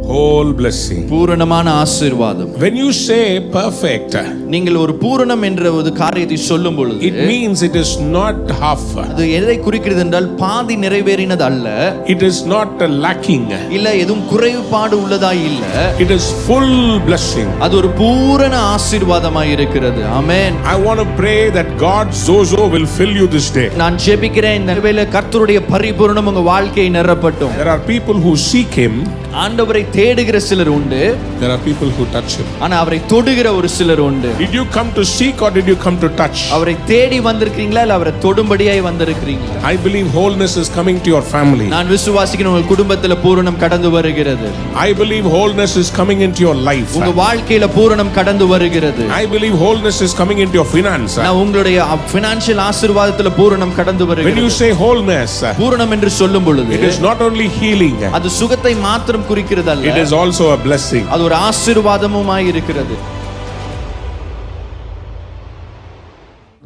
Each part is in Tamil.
whole blessing. பூரணமான ஆசீர்வாதம். When you say perfect, நீங்கள் ஒரு பூரணம் என்ற ஒரு காரியத்தை சொல்லும் பொழுது it means it is not half. அது எதை குறிக்கிறது என்றால் பாதி நிறைவேறினது அல்ல. It is not lacking. இல்ல எதுவும் குறைபாடு உள்ளதாய் இல்ல. It is full blessing. அது ஒரு பூரண ஆசீர்வாதமாய் இருக்கிறது. ஆமென். I want to pray that God's zozo will fill you this day. நான் ஜெபிக்கிறேன் இந்த வேளையில கர்த்தருடைய பரிபூரணம் உங்க வாழ்க்கையை நிரப்பட்டும். There are people who seek him. ஆண்டவரை தேடுகிற சிலர் உண்டு. There are people who touch him. ஆனா அவரை தொடுகிற ஒரு சிலர் உண்டு. Did you come to seek or did you come to touch? அவரை தேடி வந்திருக்கீங்களா இல்ல அவரை தொடும்படியாய் வந்திருக்கீங்களா? I believe wholeness is coming to your family. நான் விசுவாசிக்கிறேன் உங்க குடும்பத்துல பூரணம் கடந்து வருகிறது. I believe wholeness is coming into your life. உங்க வாழ்க்கையில பூரணம் கடந்து வருகிறது. I believe wholeness is coming into your finance. நான் உங்களுடைய financial ஆசீர்வாதத்துல பூரணம் கடந்து வருகிறது. When you say wholeness, பூரணம் என்று சொல்லும் பொழுது it is not only healing. அது சுகத்தை மாத்திரம் குறிக்கிறது அல்ல. It is also a blessing. அது ஒரு ஆசீர்வாதமுமாய் இருக்கிறது.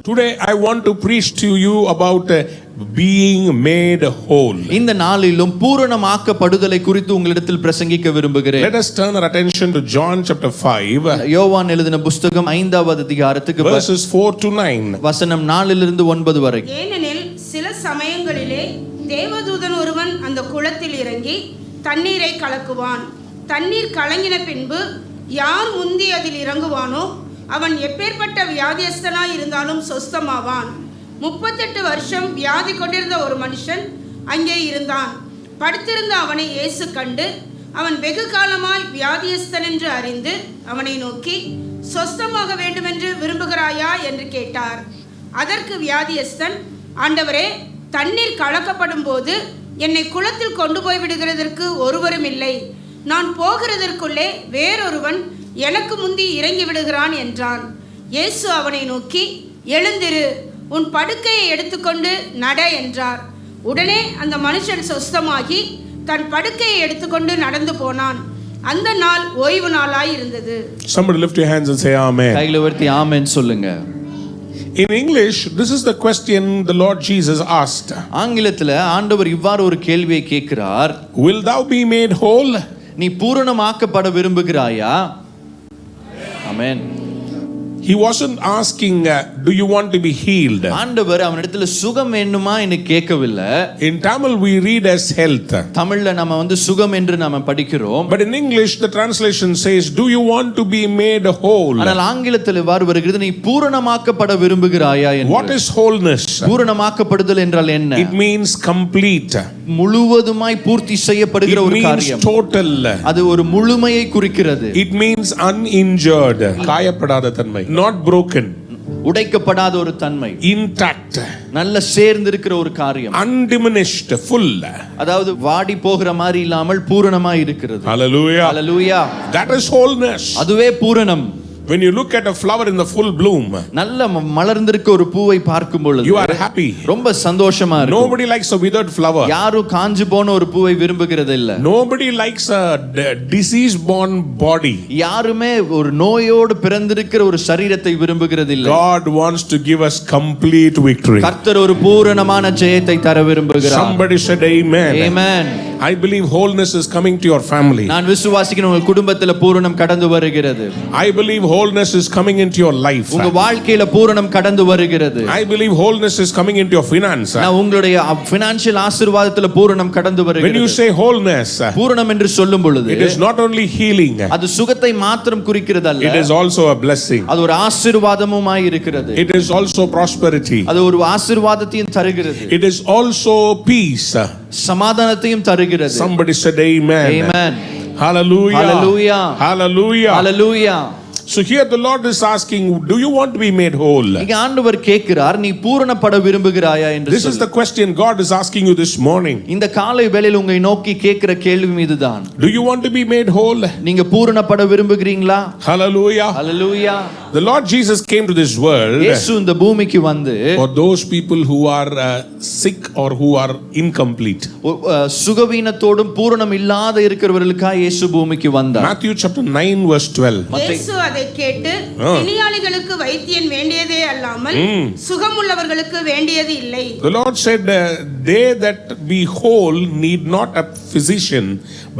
Today I want to preach to you about being made whole. இந்த நாளிலும் பூரணமாக்கப்படுதலை குறித்து உங்களிடத்தில் பிரசங்கிக்க விரும்புகிறேன். Let us turn our attention to John chapter 5. யோவான் எழுதின புத்தகம் 5வது அதிகாரத்துக்கு verses 4 to 9. வசனம் 4 இலிருந்து 9 வரை. ஏனெனில் சில சமயங்களிலே தேவதூதன் ஒருவன் அந்த குளத்தில் இறங்கி தண்ணீரை கலக்குவான். தண்ணீர் கலங்கின பின்பு யார் முந்தி அதில் இறங்குவானோ அவன் எப்பேற்பட்ட வியாதியஸ்தனாய் இருந்தாலும் சொஸ்தமாவான். 38 வருஷம் வியாதி கொண்டிருந்த ஒரு மனுஷன் அங்கே இருந்தான். படுத்திருந்த அவனை இயேசு கண்டு அவன் வெகு காலமாய் வியாதியஸ்தன் என்று அறிந்து அவனை நோக்கி சொஸ்தமாக வேண்டுமென்று விரும்புகிறாயா என்று கேட்டார். அதற்கு வியாதியஸ்தன், ஆண்டவரே, தண்ணீர் கலக்கப்படும் போது என்னை குளத்தில் கொண்டு போய் விடுகிறதற்கு ஒருவரும் இல்லை. நான் போகிறதற்குள்ளே வேறொருவன் எனக்கு முந்தி இறங்கி விடுகிறான் என்றான். இயேசு அவனை நோக்கி, எழுந்திரு, உன் படுக்கையை எடுத்துக்கொண்டு நட என்றார். உடனே அந்த மனுஷன் சொஸ்தமாகி தன் படுக்கையை எடுத்துக்கொண்டு நடந்து போனான். அந்த நாள் ஓய்வு நாளாய் இருந்தது. Somebody lift your hands and say amen. கைகளை உயர்த்தி ஆமென் சொல்லுங்க. In English, this is the question the Lord Jesus asked. ஆங்கிலத்துல ஆண்டவர் இவ்வாறு ஒரு கேள்வியை கேட்கிறார். Will thou be made whole? நீ பூரணமாக்கப்பட விரும்புகிறாயா? ஆமென். He wasn't asking, do you want to be healed? ஆண்டவர் அவனிடத்துல சுகம் வேண்டுமா என்று கேட்கவில்லை. In Tamil we read as health. தமிழ்ல நம்ம சுகம் என்று நாம படிக்கிறோம். But in English the translation says, do you want to be made whole? ஆனால் ஆங்கிலத்தில் இவ்வாறு வருகிறது, நீ பூரணமாக்கப்பட விரும்புகிறாயா என்று. What is wholeness? பூரணமாக்கப்படுதல் என்றால் என்ன? It means complete. முழுவதுமாய் பூர்த்தி செய்யப்படுகிற ஒரு காரியம். It means total. அது ஒரு முழுமையை குறிக்கிறது. It means uninjured. காயப்படாத தன்மை. Not broken. உடைக்கப்படாத ஒரு தன்மை. Intact. நல்ல சேர்ந்து இருக்கிற ஒரு காரியம். Undiminished. Full. அதாவது வாடி போகிற மாதிரி இல்லாமல் பூரணமாய் இருக்கிறது. Hallelujah. Hallelujah. That is wholeness. அதுவே பூரணம். When you look at a flower in the full bloom, நல்ல மலர்ந்திருக்க ஒரு பூவை பார்க்கும் பொழுது you are happy. ரொம்ப சந்தோஷமா இருக்கும். Nobody likes a withered flower. யாரும் காஞ்சு போன ஒரு பூவை விரும்புகிறது இல்ல. Nobody likes a disease born body. யாருமே ஒரு நோயோடு பிறந்திருக்கிற ஒரு சரீரத்தை விரும்புகிறது இல்ல. God wants to give us complete victory. கர்த்தர் ஒரு பூரணமான ஜெயத்தை தர விரும்புகிறார். Somebody said amen. Amen. I believe wholeness is coming to your family. நான் விசுவாசிக்கிறேன் உங்கள் குடும்பத்துல பூரணம் கடந்து வருகிறது. I believe wholeness is coming into your life. உங்க வாழ்க்கையில பூரணம் கடந்து வருகிறது. I believe wholeness is coming into your finance. நான் உங்களுடைய financial ஆசீர்வாதத்துல பூரணம் கடந்து வருகிறது. When you say wholeness, பூரணம் என்று சொல்லும் பொழுது it is not only healing. அது சுகத்தை மாத்திரம் குறிக்கிறது அல்ல. It is also a blessing. அது ஒரு ஆசீர்வாதமுமாய் இருக்கிறது. It is also prosperity. அது ஒரு ஆசீர்வாதத்தையும் தருகிறது. It is also peace. சமாதானத்தையும் தருகிறது. Somebody said amen. Amen. Hallelujah. Hallelujah. Hallelujah. Hallelujah. So here the Lord is asking, do you want to be made whole? இங்க ஆண்டவர் கேட்கிறார், நீ பூரணப்பட விரும்புகிறாயா என்று. This is the question God is asking you this morning. இந்த காலை வேளையில் உங்களை நோக்கி கேட்கிற கேள்வி இதுதான். Do you want to be made whole? நீங்க பூரணப்பட விரும்புகிறீங்களா? Hallelujah. Hallelujah. The Lord Jesus came to this world இயேசு இந்த பூமிக்கு வந்து for those people who are sick or who are incomplete. சுகவீனத்தோடும் பூரணம் இல்லாத இருக்கிறவர்களுக்காக இயேசு பூமிக்கு வந்தார். Matthew chapter 9 verse 12. இயேசு அதை அதை கேட்டு பிணியாளிகளுக்கு வைத்தியன் வேண்டியதே அல்லாமல் சுகமுள்ளவர்களுக்கு வேண்டியது இல்லை. The Lord said, they that be whole need not a physician,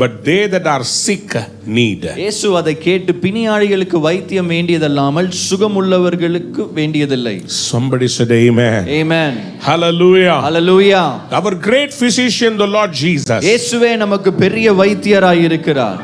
but they that are sick need. இயேசு அதை கேட்டு பிணியாளிகளுக்கு வைத்தியம் வேண்டியதல்லாமல் சுகமுள்ளவர்களுக்கு வேண்டியதில்லை. Somebody said amen. Amen. Hallelujah. Hallelujah. Our great physician, the Lord Jesus. இயேசுவே நமக்கு பெரிய வைத்தியராய் இருக்கிறார்.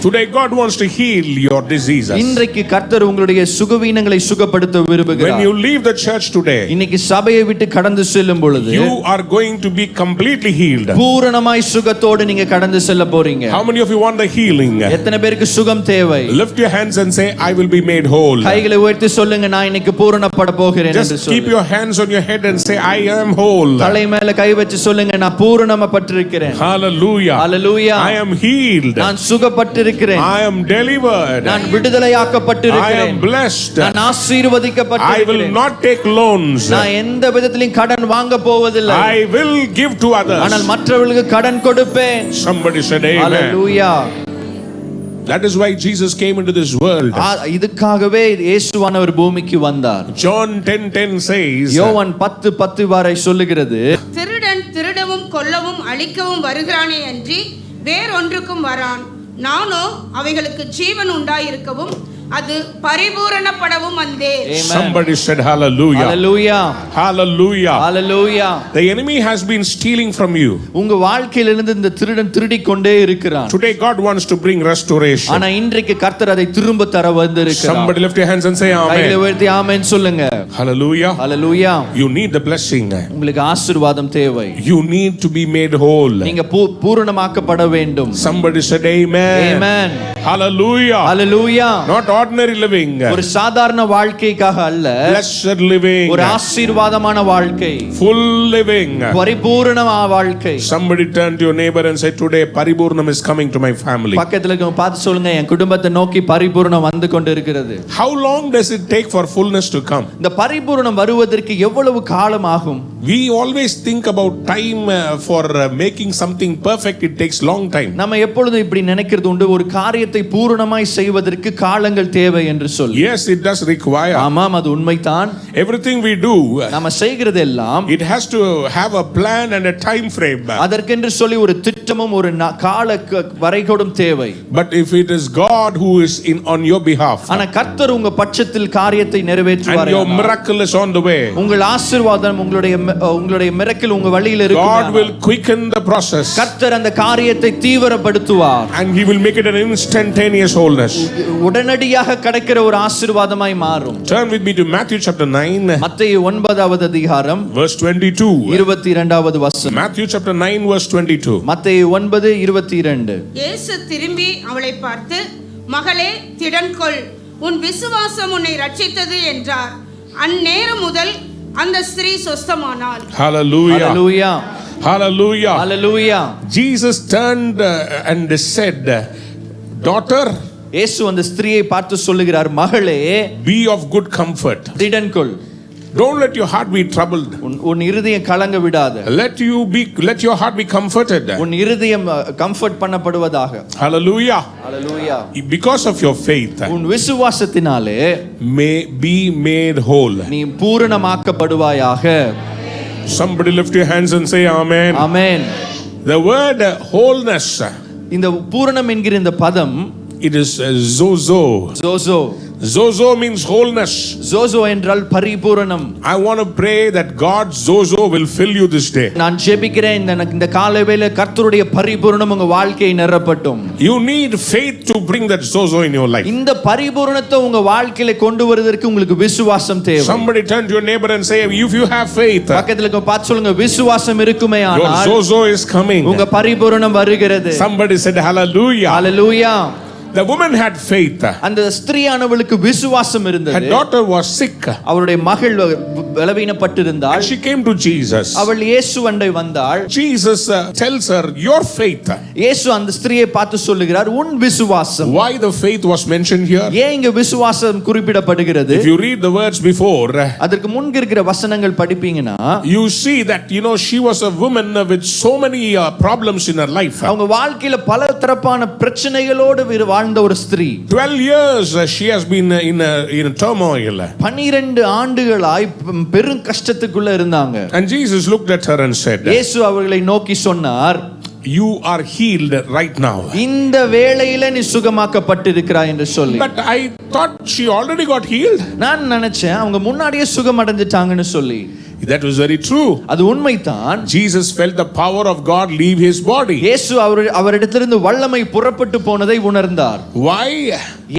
Today God wants to heal your diseases. இன்றைக்கு கர்த்தர் உங்களுடைய சுகவீனங்களை சுகப்படுத்த விரும்புகிறார். When you leave the church today, இன்னைக்கு சபையை விட்டு கடந்து செல்லும் பொழுது you are going to be completely healed. பூரணமாய் சுகத்தோடு நீங்க கடந்து செல்ல போறீங்க. How many of you want the healing? எத்தனை பேருக்கு சுகம் தேவை? Lift your hands and say, I will be made whole. கைகளை உயர்த்தி சொல்லுங்க, நான் இன்னைக்கு பூரணப்பட போகிறேன் என்று Just சொல்லுங்க. keep your hands on your head and say, I am whole. தலை மேல கை வச்சு சொல்லுங்க, நான் பூரணமாப்பட்டிருக்கிறேன். Hallelujah. Hallelujah. I am healed. நான் சுகப்பட்டிருக்கிறேன். I am delivered. நான் விடுதலையாக்கப்பட்டிருக்கிறேன். I am blessed. நான் ஆசீர்வதிக்கப்பட்டிருக்கிறேன். I will not take loans. நான் எந்த விதத்திலும் கடன் வாங்க போவதில்லை. I will give to others. ஆனால் மற்றவர்களுக்கு கடன் கொடுப்பேன். Somebody said amen. Hallelujah. That is why Jesus came into this world. இதுக்காகவே இயேசுவானவர் பூமிக்கு வந்தார். John 10:10 says, யோவான் 10:10 வரை சொல்லுகிறது, திருடன் திருடவும் கொல்லவும் அழிக்கவும் வருகிறானே அன்றி வேறொன்றுக்கும் வரான். நானோ அவைகளுக்கு ஜீவன் உண்டாயிருக்கவும் அது பரிபூரணப்படவும் வந்தேன். Somebody said hallelujah. Hallelujah. Hallelujah. Hallelujah. The enemy has been stealing from you. உங்க வாழ்க்கையிலிருந்து இந்த திருடன் திருடிக் கொண்டே இருக்கிறான். Today God wants to bring restoration. ஆனா இன்றைக்கு கர்த்தர் அதை திரும்ப தர வந்திருக்கிறார். Somebody lift your hands and say amen. கைகளை உயர்த்தி ஆமென் சொல்லுங்க. Hallelujah. Hallelujah. You need the blessing. உங்களுக்கு ஆசீர்வாதம் தேவை. You need to be made whole. நீங்க பூரணமாக்கப்பட வேண்டும். Somebody said amen. Amen. Hallelujah. Hallelujah. Not ordinary living. ஒரு சாதாரண வாழ்க்கைக்காக அல்ல, Blessed living. ஒரு ஆசீர்வாதமான வாழ்க்கை, Full living. பரிபூரணமான வாழ்க்கை. Somebody turn to your neighbor and say, today Paripurnam is coming to my family. பக்கத்துல இருக்கவங்க பார்த்து சொல்லுங்க, என் குடும்பத்தை நோக்கி பரிபூரணம் வந்து கொண்டு இருக்கிறது. How long does it take for fullness to come? இந்த பரிபூரணம் வருவதற்கு எவ்வளவு காலம் ஆகும்? We always think about time for making something perfect. It takes long time. நம்ம எப்பொழுதும் இப்படி நினைக்கிறது உண்டு, ஒரு காரியத்தை பூரணமாய் செய்வதற்கு காலங்கள் தேவை என்று சொல்லி. Yes, it does require. ஆமாம், அது உண்மைதான். Everything we do, நம்ம செய்கிறது எல்லாம் it has to have a plan and a time frame. அதற்கென்று சொல்லி ஒரு திட்டமும் ஒரு கால வரைகோடும் தேவை. But if it is God who is on your behalf, ஆனா கர்த்தர் உங்க பட்சத்தில் காரியத்தை நிறைவேற்றுவார், and your miracle is on the way, உங்கள் ஆசீர்வாதம் உங்களுடைய மிரக்கல் உங்க வழியில் இருக்கும், God will quicken the process. கர்த்தர் அந்த காரியத்தை தீவிரப்படுத்துவார், and he will make it an instantaneous wholeness. உடனடியாக கிடைக்கிற ஒரு ஆசீர்வாதமாய் மாறும். Turn with me to Matthew chapter 9, மத்தேயு 9வது அதிகாரம் verse 22. 22வது வசனம். Matthew chapter 9 verse 22. மத்தேயு 9:22. இயேசு திரும்பி அவளை பார்த்து, மகளே திடன் கொள், உன் விசுவாசம் உன்னை ரட்சித்தது என்றார். அந்நேரம் முதல் அந்த ஸ்திரீ சொஸ்தமானாள். Hallelujah. Hallelujah. Hallelujah. Hallelujah. Jesus turned and said, daughter, இயேசு அந்த ஸ்திரியை பார்த்து சொல்லுகிறார், மகளே be of good comfort. திடன் கொள். Don't let your heart be troubled. உன் இருதயம் கலங்க விடாத. Let your heart be comforted. உன் இருதயம் comfort பண்ணப்படுவதாக. Hallelujah. Hallelujah. Because of your faith, உன் விசுவாசத்தினாலே may be made whole. நீ பூரணமாக்கப்படுவாயாக. Somebody lift your hands and say amen. Amen. The word wholeness, இந்த பூரணம் என்கிற இந்த பதம், it is zozo. zozo. Zozo means wholeness. zozo என்றால் பரிபூரணம். I want to pray that God's zozo will fill you this day. நான் ஜெபிக்கிறேன், இந்த காலைவேளை கர்த்தருடைய பரிபூரணம் உங்க வாழ்க்கையை நிரப்பட்டும். You need faith to bring that zozo in your life. இந்த பரிபூரணத்தை உங்க வாழ்க்கையில கொண்டு வருவதற்கு உங்களுக்கு விசுவாசம் தேவை. Somebody turn to your neighbor and say, if you have faith, பக்கத்துல இருக்க பார்த்து சொல்லுங்க, விசுவாசம் இருக்குமே your ஆனால் zozo is coming. உங்க பரிபூரணம் வருகிறது. Somebody said hallelujah. Hallelujah. The woman had faith. அந்த ஸ்திரீயானவளுக்கு விசுவாசம் இருந்தது. Her daughter was sick. அவளுடைய மகள் பலவீனப்பட்டிருந்தாள். And she came to Jesus. அவள் இயேசுவண்டை வந்தாள். Jesus tells her, your faith. இயேசு அந்த ஸ்திரியை பார்த்து சொல்லுகிறார், உன் விசுவாசம். Why the faith was mentioned here? ஏன் இங்க விசுவாசம் குறிப்பிடப்படுகிறது? If you read the words before, அதற்கு முன் இருக்கிற வசனங்கள் படிப்பீங்கன்னா, you see that she was a woman with so many problems in her life. அவங்க வாழ்க்கையில பல தரப்பான பிரச்சனைகளோடு வாழ்ந்த ஒரு ஸ்திரீ. 12 years she has been in turmoil. 12 ஆண்டுகளாய் பெரும் கஷ்டத்துக்குள்ள இருந்தாங்க. And Jesus looked at her and said, இயேசு அவர்களை நோக்கி சொன்னார், you are healed right now. இந்த வேளையில நீ சுகமாக்கப்பட்டிருக்கிறாய் என்று சொல்லி. But I thought she already got healed. நான் நினைச்சேன் அவங்க முன்னாடியே சுகம் அடைஞ்சிட்டாங்கன்னு சொல்லி. That was very true. அது உண்மைதான். Jesus felt the power of God leave his body. இயேசு அவரிடத்திலிருந்து வல்லமை புறப்பட்டு போனதை உணர்ந்தார். Why?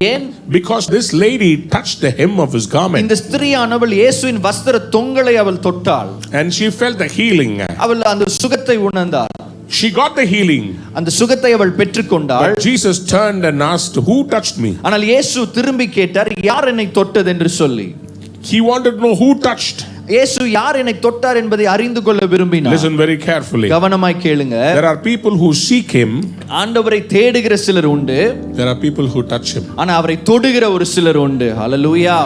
ஏன்? Because this lady touched the hem of his garment. இந்த ஸ்திரீயானவள் இயேசுவின் வஸ்திர தொங்கலை அவள் தொட்டாள். And she felt the healing. அவள் அந்த சுகத்தை உணர்ந்தார். She got the healing. அந்த சுகத்தை அவள் பெற்றுக்கொண்டாள். But Jesus turned and asked, who touched me? ஆனால் இயேசு திரும்பி கேட்டார், யார் என்னை தொட்டது என்று சொல்லி. He wanted to know who touched. இயேசு யார் என்னை தொட்டார் என்பதை அறிந்து கொள்ள விரும்பினார். Listen very carefully. கவனமாய் கேளுங்க. There are people who seek him. ஆண்டவரை தேடுகிற சிலர் உண்டு. There are people who touch him. ஆனா அவரை தொடுகிற ஒரு சிலர் உண்டு. ஹல்லேலூயா.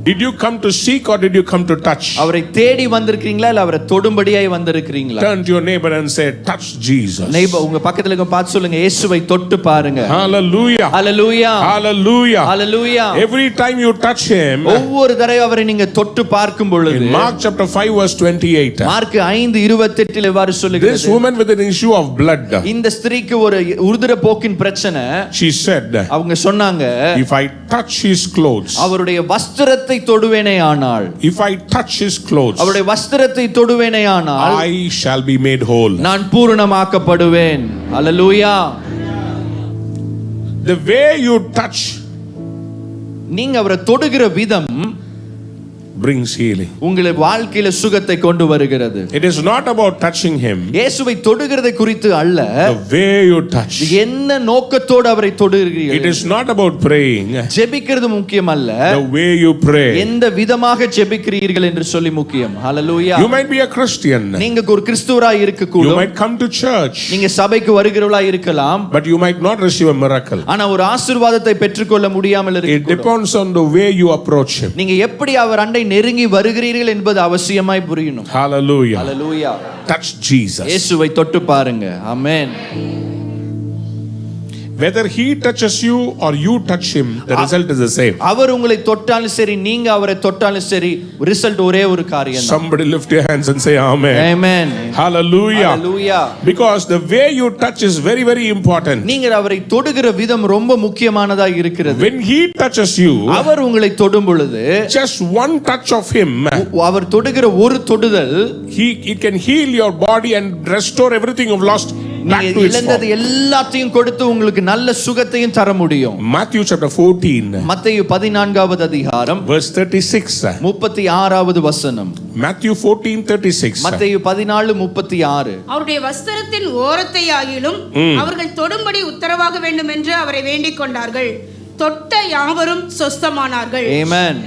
Did you come to seek or did you come to touch? அவரை தேடி வந்திருக்கீங்களா இல்ல அவரை தொடும்படியாய் வந்திருக்கீங்களா? Turn to your neighbor and say, touch Jesus. Neighbour உங்க பக்கத்துல இருக்க பார்த்து சொல்லுங்க, இயேசுவை தொட்டு பாருங்க. Hallelujah. Hallelujah. Hallelujah. Hallelujah. Every time you touch him, ஒவ்வொரு தடவை அவரை நீங்க தொட்டு பார்க்கும் பொழுது, in Mark chapter 5 verse 28, mark 5:28 இவ்வாறு சொல்லுகிறது. this woman with an issue of blood, இந்த ஸ்திரீக்கு ஒரு உருதிர போக்கின் பிரச்சனை. she said, அவங்க சொன்னாங்க, if I touch his clothes, அவருடைய வஸ்திரத்தை தொடுவேனே ஆனால், if I touch his clothes, அவருடைய வஸ்திரத்தை தொடுவேனே ஆனால், I shall be made whole. நான் பூரணமாக்கப்படுவேன். ஹல்லேலூயா. The way you touch நீங்க அவரை தொடுகிற விதம் brings healing. உங்கள் வாழ்க்கையில சுகத்தை கொண்டு வருகிறது. It is not about touching him. இயேசுவை தொடுகிறதை குறித்து அல்ல, The way you touch. என்ன நோக்கத்தோடு அவரை தொடுகிறீர்கள். It is not about praying. ஜெபிக்கிறது முக்கியம் அல்ல, The way you pray. எந்த விதமாக ஜெபிக்கிறீர்கள் என்று சொல்லி முக்கியம். ஹல்லேலூயா. You might be a Christian. நீங்க ஒரு கிறிஸ்துவராய் இருக்க You கூடும். might come to church. நீங்க சபைக்கு வருகிறவர்களாய் இருக்கலாம். But you might not receive a miracle. ஆனா ஒரு ஆசீர்வாதத்தை பெற்றுக்கொள்ள முடியாமல் It இருக்கலாம். depends on the way you approach him. நீங்க எப்படி அவர் அண்டை நெருங்கி வருகிறீர்கள் என்பது அவசியமாய் புரியணும். Hallelujah. ஹல்லேலூயா. Touch Jesus. இயேசுவை தொட்டு பாருங்க. ஆமென். Whether he touches you or you touch him, the result is the same. அவர் உங்களை தொட்டாலும் சரி, நீங்க அவரை தொட்டாலும் சரி, ரிசல்ட் ஒரே ஒரு காரியம் தான். Somebody lift your hands and say amen. Amen. Hallelujah. Hallelujah. Because the way you touch is very very important. நீங்க அவரை தொடுகிற விதம் ரொம்ப முக்கியமானதா இருக்கிறது. When he touches you, அவர் உங்களை தொடும் பொழுது, just one touch of him, அவர் தொடுகிற ஒரு தொடுதல், it can heal your body and restore everything you've lost back நீங்க to its இழந்தது form. எல்லாத்தையும் கொடுத்து உங்களுக்கு நல்ல சுகத்தையும் தர முடியும். Matthew chapter 14 மத்தேயு 14வது அதிகாரம் verse 36. 36வது வசனம். Matthew 14:36. மத்தேயு 14:36. அவருடைய வஸ்திரத்தின் ஓரத்தை ஆகிலும் அவர்கள் தொடும்படி உத்தரவாக வேண்டும் என்று அவரை வேண்டிக் கொண்டார்கள். தொட்ட யாவரும் சொஸ்தமானார்கள். ஆமென்.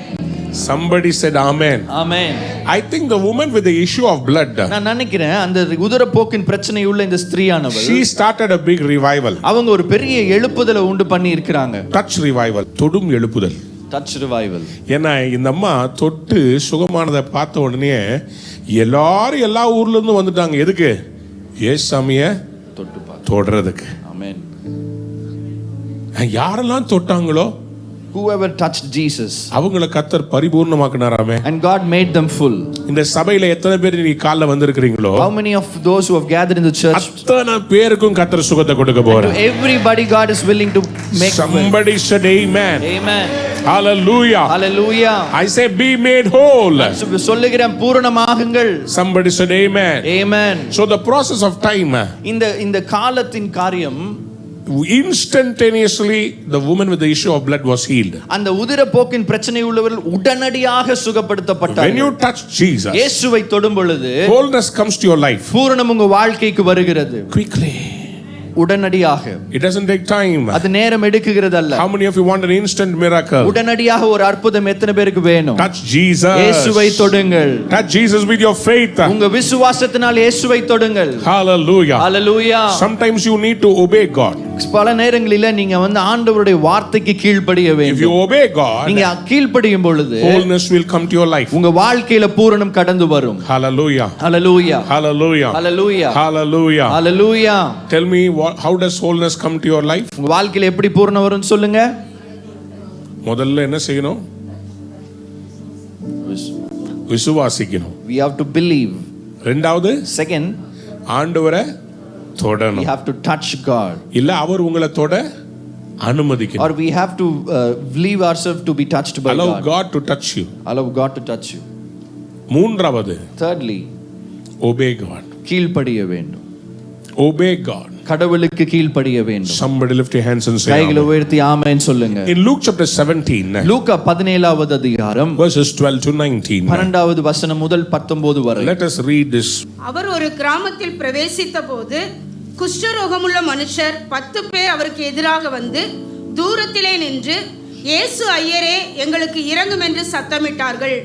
Somebody said amen. Amen. I think the woman with the issue of blood, நான் நினைக்கிறேன் அந்த உதரப்போக்கின் பிரச்சனை உள்ள இந்த ஸ்திரீயானவள், she started a big revival. அவங்க ஒரு பெரிய எழுப்புதலை உண்டு பண்ணி இருக்காங்க. Touch revival. தொடும் எழுப்புதல். Touch revival. ஏன்னா இந்த அம்மா தொட்டு சுகமானதை பார்த்த உடனே எல்லாரும் எல்லா ஊர்ல இருந்து வந்துட்டாங்க. எதுக்கு? ஏசாமிய தொட்டு பாரு. தொடுறதுக்கு. ஆமென். யாரெல்லாம் தொட்டாங்களோ, whoever touched Jesus, அவங்கள கர்த்தர் பரிபூர்ணமாக்குனாராமே. and God made them full. இந்த சபையில எத்தனை பேர் நீ காலைல வந்திருக்கீங்களோ, How many of those who have gathered in the church, அத்தனை பேருக்கும் கர்த்தர் சுகத்தை கொடுக்க to போறார். everybody God is willing to make well. Somebody said amen. Amen. Hallelujah. Hallelujah. I say be made whole. சொல்லுகிறேன் பூரணமாகுங்கள். Somebody said amen. Amen. So the process of time, இந்த காலத்தின் காரியம், instantaneously the woman with the issue of blood was healed. அந்த உதிரப்போக்கின் பிரச்சனை உள்ளவர்கள் உடனடியாக சுகப்படுத்தப்பட்டார்கள். When you touch Jesus, இயேசுவை தொடும் பொழுது wholeness comes to your life பூரணம் உங்க வாழ்க்கைக்கு வருகிறது. quickly. உடனடியாக. It doesn't take time. அது நேரம் எடுக்குகிறது அல்ல. How many of you want an instant miracle? உடனடியாக ஒரு அற்புதம் எத்தனை பேருக்கு வேணும்? Touch Jesus. இயேசுவை தொடுங்கள். Touch Jesus with your faith. உங்க விசுவாசத்தினால் இயேசுவை தொடுங்கள். Hallelujah. Hallelujah. Sometimes you need to obey God. பல நேரங்களில நீங்க வந்து ஆண்டவருடைய வார்த்தைக்கு கீழ்ப்படிய If வேண்டும். you obey God, நீங்க கீழ்ப்படியும் பொழுது wholeness will come to your life. உங்க வாழ்க்கையில பூரணம் கடந்து வரும். Hallelujah. Hallelujah Hallelujah. Hallelujah Hallelujah. Hallelujah. Tell me, how does wholeness come to your life? உங்க வாழ்க்கையில எப்படி பூரணம் வரும்னு சொல்லுங்க. முதல்ல என்ன செய்யணும்? விசுவாசிக்கணும். We have to believe. ரெண்டாவது, Second, ஆண்டவரை we தொடணும். have to touch God. இல்ல அவர் உங்களை தொட அனுமதிக்கணும். Or we have to leave ourselves to be touched by Allow God. God to touch you. Allow God to touch you. மூன்றாவது, Thirdly, obey God. கீழ்ப்படிய வேண்டும். Obey God. கடவுளுக்கு கீழ்ப்படிய வேண்டும். Somebody lift your hands and say கைகளை amen. உயர்த்தி ஆமென் சொல்லுங்க. In Luke chapter 17, லூக்கா 17வது அதிகாரம் verses 12 to 19. 12வது வசனம் முதல் 19 வரை. Let us read this. அவர் ஒரு கிராமத்தில் பிரவேசித்த போது குஷ்டரோகமுள்ள மனுஷர் 10 பேர் அவருக்கு எதிராக வந்து தூரத்திலே நின்று, இயேசு ஐயரே, எங்களுக்கு இரங்கும் என்று சத்தமிட்டார்கள்.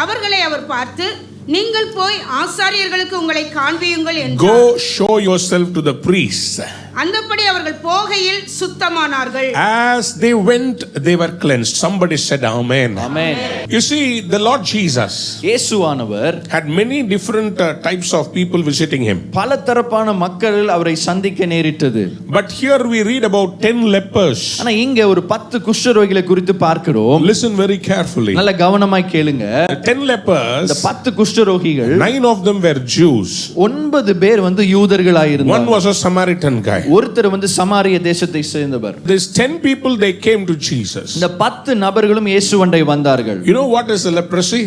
அவர்களை அவர் பார்த்து, நீங்கள் போய் ஆசாரியர்களுக்கு உங்களை காண்பியுங்கள் என்றார். Go show yourself to the priests. அந்தபடி அவர்கள் போகையில் சுத்தமானார்கள். As they went, they were cleansed. Somebody said amen. Amen. You see, the Lord Jesus இயேசுவானவர் had many different types of people visiting him. பல தரப்பான மக்கள் அவரை சந்திக்க நேரிட்டது. But here we read about 10 lepers. ஆனா இங்க ஒரு 10 குஷ்டரோகிகளை குறித்து பார்க்கிறோம். Listen very carefully. நல்ல கவனமாய் கேளுங்க. The 10 lepers, இந்த 10 குஷ்டரோகிகள் 9 of them were Jews. 9 பேர் வந்து யூதர்களாய் One இருந்தாங்க. was a Samaritan guy. ஒருத்தர் வந்து சமாரிய தேசத்தை சேர்ந்தவர். These 10 people, they came to Jesus. இந்த 10 நபர்களும் இயேசுவண்டை வந்தார்கள். You know what is a leprosy?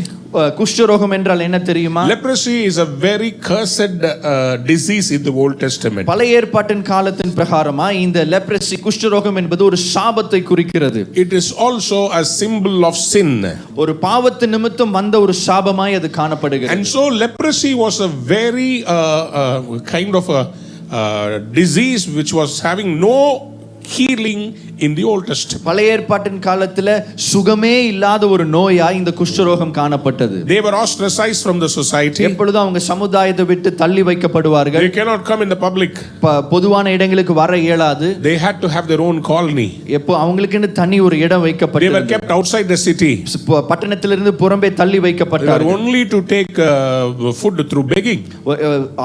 குஷ்டரோகம் என்றால் என்ன தெரியுமா? Leprosy is a very cursed disease in the Old Testament. பழைய ஏற்பாட்டின் காலத்தின் பிரகாரமா இந்த லெப்ரசி குஷ்டரோகம் என்பது ஒரு சாபத்தை குறிக்கிறது. It is also a symbol of sin. ஒரு பாவத்து நிமித்தம் வந்த ஒரு சாபமாய் அது காணப்படுகிறது. And so leprosy was a very kind of a disease which was having no healing in the Old Testament. பழைய ஏற்பாட்டின் காலத்துல சுகமே இல்லாத ஒரு நோயா இந்த குஷ்டரோகம் காணப்பட்டது. They were ostracized from the society. எப்பொழுதும் அவங்க சமுதாயத்தை விட்டு தள்ளி வைக்கப்படுவார்கள். They cannot come in the public. பொதுவான இடங்களுக்கு வர இயலாது. They had to have their own colony. எப்போ அவங்களுக்குன்னு தனி ஒரு இடம் They வைக்கப்பட்டது. were kept outside the city. பட்டணத்திலிருந்து புறம்பே தள்ளி They were வைக்கப்பட்டார்கள். only to take food through begging.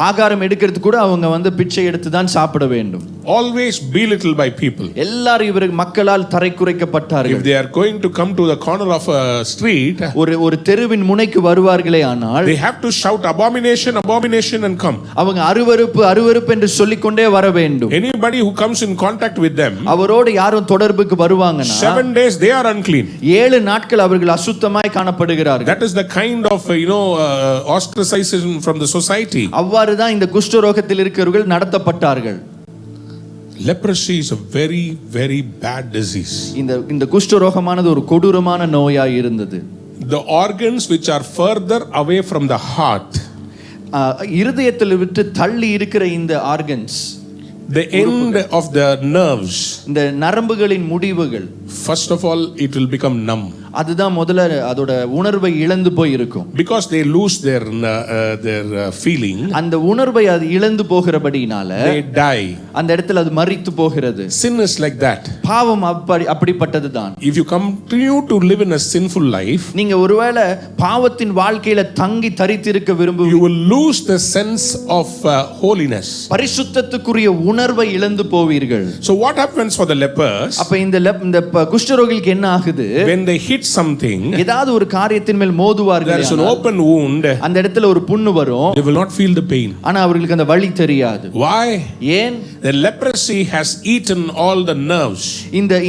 ஆகாரம் எடுக்கிறது கூட அவங்க வந்து பிச்சை எடுத்து தான் சாப்பிட வேண்டும். Always belittled by people. எல்லாரும் இவர்கள் மக்களால் தரை If குறைக்கப்பட்டார்கள். they are going to come to the corner of a street, ஒரு தெருவின் முனைக்கு வருவார்களே ஆனால் they have to shout abomination, abomination and come. அவங்க அருவருப்பு அருவருப்பு என்று சொல்லிக்கொண்டே வர வேண்டும். Anybody who comes in contact with them, அவரோடு யாரும் தொடர்புக்கு வருவாங்கன்னா 7 days they are unclean. 7 நாட்கள் அவர்கள் அசுத்தமாய் காணப்படுகிறார்கள். That is the kind of ostracism from the society. அவ்வாறு தான் இந்த குஷ்டரோகத்தில் இருக்கிறவர்கள் நடத்தப்பட்டார்கள். Leprosy is a very, very bad disease. இந்த குஷ்டரோகமானது ஒரு கொடூரமான நோயாய் இருந்தது. The organs which are further away from the heart, இருதயத்தில் விட்டு தள்ளி இருக்கிற இந்த organs, the end of the nerves, இந்த நரம்புகளின் முடிவுகள், first of all it will become numb. அதுதான் முதல்ல அதோட உணர்வை இழந்து போய் இருக்கும். Because they lose their feeling, அந்த உணர்வை அது இழந்து போகிறபடினால they die. அந்த இடத்துல அது மரித்து போகிறது. Sin is like that. பாவம் அப்படிப்பட்டது தான். If you continue to live in a sinful life, நீங்க ஒருவேளை பாவத்தின் வாழ்க்கையில தங்கி தரித்திருக்க you விரும்புவீங்க, will lose the sense of holiness. பரிசுத்தத்துக்குரிய உணர்வை இழந்து போவீர்கள். So what happens for the lepers? அப்ப இந்த குஷ்டரோகிகளுக்கு என்ன ஆகுது? When they hit something, ஏதாவது ஒரு காரியத்தின் மேல் மோதுவார்கள், there is an open wound, அந்த இடத்துல ஒரு புண்ணு வரும், they will not feel the pain. ஆனா அவங்களுக்கு அந்த வலி தெரியாது. Why? ஏன்? The leprosy has eaten all the nerves.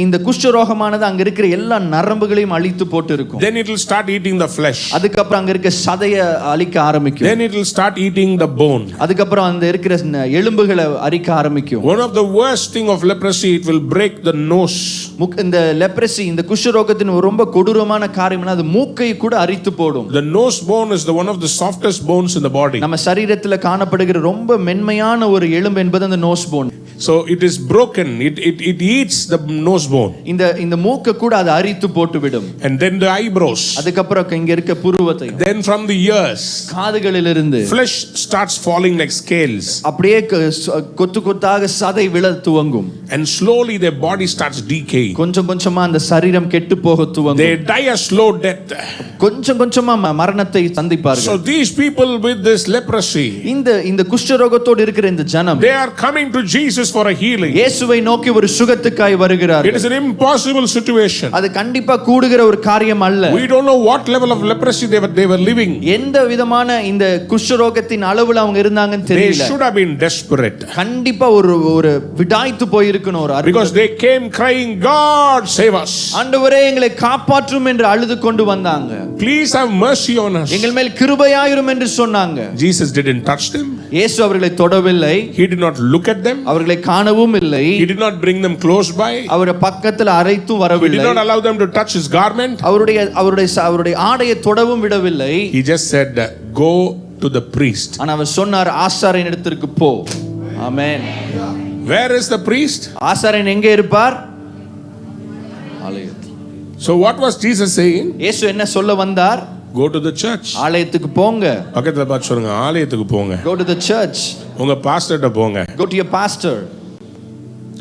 இந்த குஷ்டரோகமானது அங்க இருக்கிற எல்லா நரம்புகளையும் அழித்து போட்டு இருக்கும். Then it will start eating the flesh. அதுக்கப்புறம் அங்க இருக்க சதையை அழிக்க ஆரம்பிக்கும். Then it will start eating the bone. அதுக்கப்புறம் அந்த இருக்கிற எலும்புகளை அரிக்க ஆரம்பிக்கும். One of the worst thing of leprosy, it will break the nose. இந்த லெப்ரசி, இந்த குஷ்டரோகத்தின் ஒரு ரொம்ப கொடூரமான காரியம் அது மூக்கை கூட அரித்து போடும். The nose bone is the one of the softest bones in the body. நம்ம சரீரத்துல காணப்படுகிற ரொம்ப மென்மையான ஒரு எலும்பு என்பது அந்த nose bone. So it is broken. It eats the nose bone. இந்த மூக்க கூட அது அரித்து போட்டுவிடும். And then the eyebrows. அதுக்கப்புறம் இங்க இருக்க புருவத்தை. Then from the ears. காதுகளிலிருந்து. Flesh starts falling like scales. அப்படியே கொத்து கொத்தாக சதை விழ துவங்கும். And slowly their body starts decaying. கொஞ்சம் கொஞ்சமா அந்த சரீரம் கெட்டு போக துவங்கும். They die a slow death. கொஞ்சம் கொஞ்சமா மரணத்தை சந்திப்பார்கள். So these people with this leprosy, இந்த குஷ்டரோகத்தோடு இருக்கிற இந்த ஜனம், they are coming to Jesus for a healing. இயேசுவை நோக்கி ஒரு சுகத்துக்காய் வருகிறார்கள். It is an impossible situation. அது கண்டிப்பா கூடுகிற ஒரு காரியம் அல்ல. We don't know what level of leprosy they were living. எந்த விதமான இந்த குஷ்டரோகத்தின் அளவுல அவங்க இருந்தாங்கன்னு தெரியல. They should have been desperate. கண்டிப்பா ஒரு விடாய்த்து போய் இருக்கணும் ஒரு. Because they came crying, God save us. ஆண்டவரே எங்களை காப்பாற்றும் என்று அழுது கொண்டு வந்தாங்க. Please have mercy on us. எங்கள் மேல் கிருபையாயிரும் என்று சொன்னாங்க. Jesus didn't touch them. இயேசு அவர்களை தொடவில்லை. He did not look at them. அவர்களை காணவும் இல்லை. He did not bring them close by. அவர பக்கத்துல அறைத்தும் வரவில்லை. He did not allow them to touch his garment. அவருடைய ஆடையை தொடவும் விடவில்லை. He just said, go to the priest. ஆனா அவர் சொன்னார், ஆசாரியனிடத்திற்கு போ. ஆமென். Where is the priest? ஆசாரியன் எங்கே இருப்பார்? ஆலயத்தில். So what was Jesus saying? இயேசு என்ன சொல்ல வந்தார்? Go to the church. ஆலயத்துக்கு போங்க. பக்கத்துல பார்த்து சொல்லுங்க, ஆலயத்துக்கு போங்க. Go to the church. உங்க பாஸ்டர்ட்ட போங்க. Go to your pastor.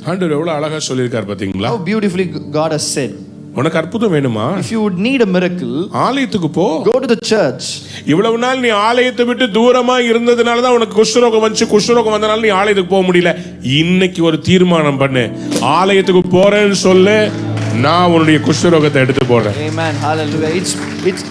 ஆண்டவர் எவ்வளவு அழகா சொல்லிருக்கார் பாத்தீங்களா? How beautifully God has said. உனக்கு அற்புதம் வேணுமா? If you would need a miracle, ஆலயத்துக்கு போ. go to the church. இவ்வளவு நாள் நீ ஆலயத்தை விட்டு தூரமா இருந்ததனால தான் உனக்கு குஷ்டரோகம் வந்துச்சு. குஷ்டரோகம் வந்தனால நீ ஆலயத்துக்கு போக முடியல. இன்னைக்கு ஒரு தீர்மானம் பண்ணு, ஆலயத்துக்கு போறேன்னு சொல்லு, நான் உன்னுடைய குஷ்டரோகத்தை எடுத்து போறேன். Amen. Hallelujah.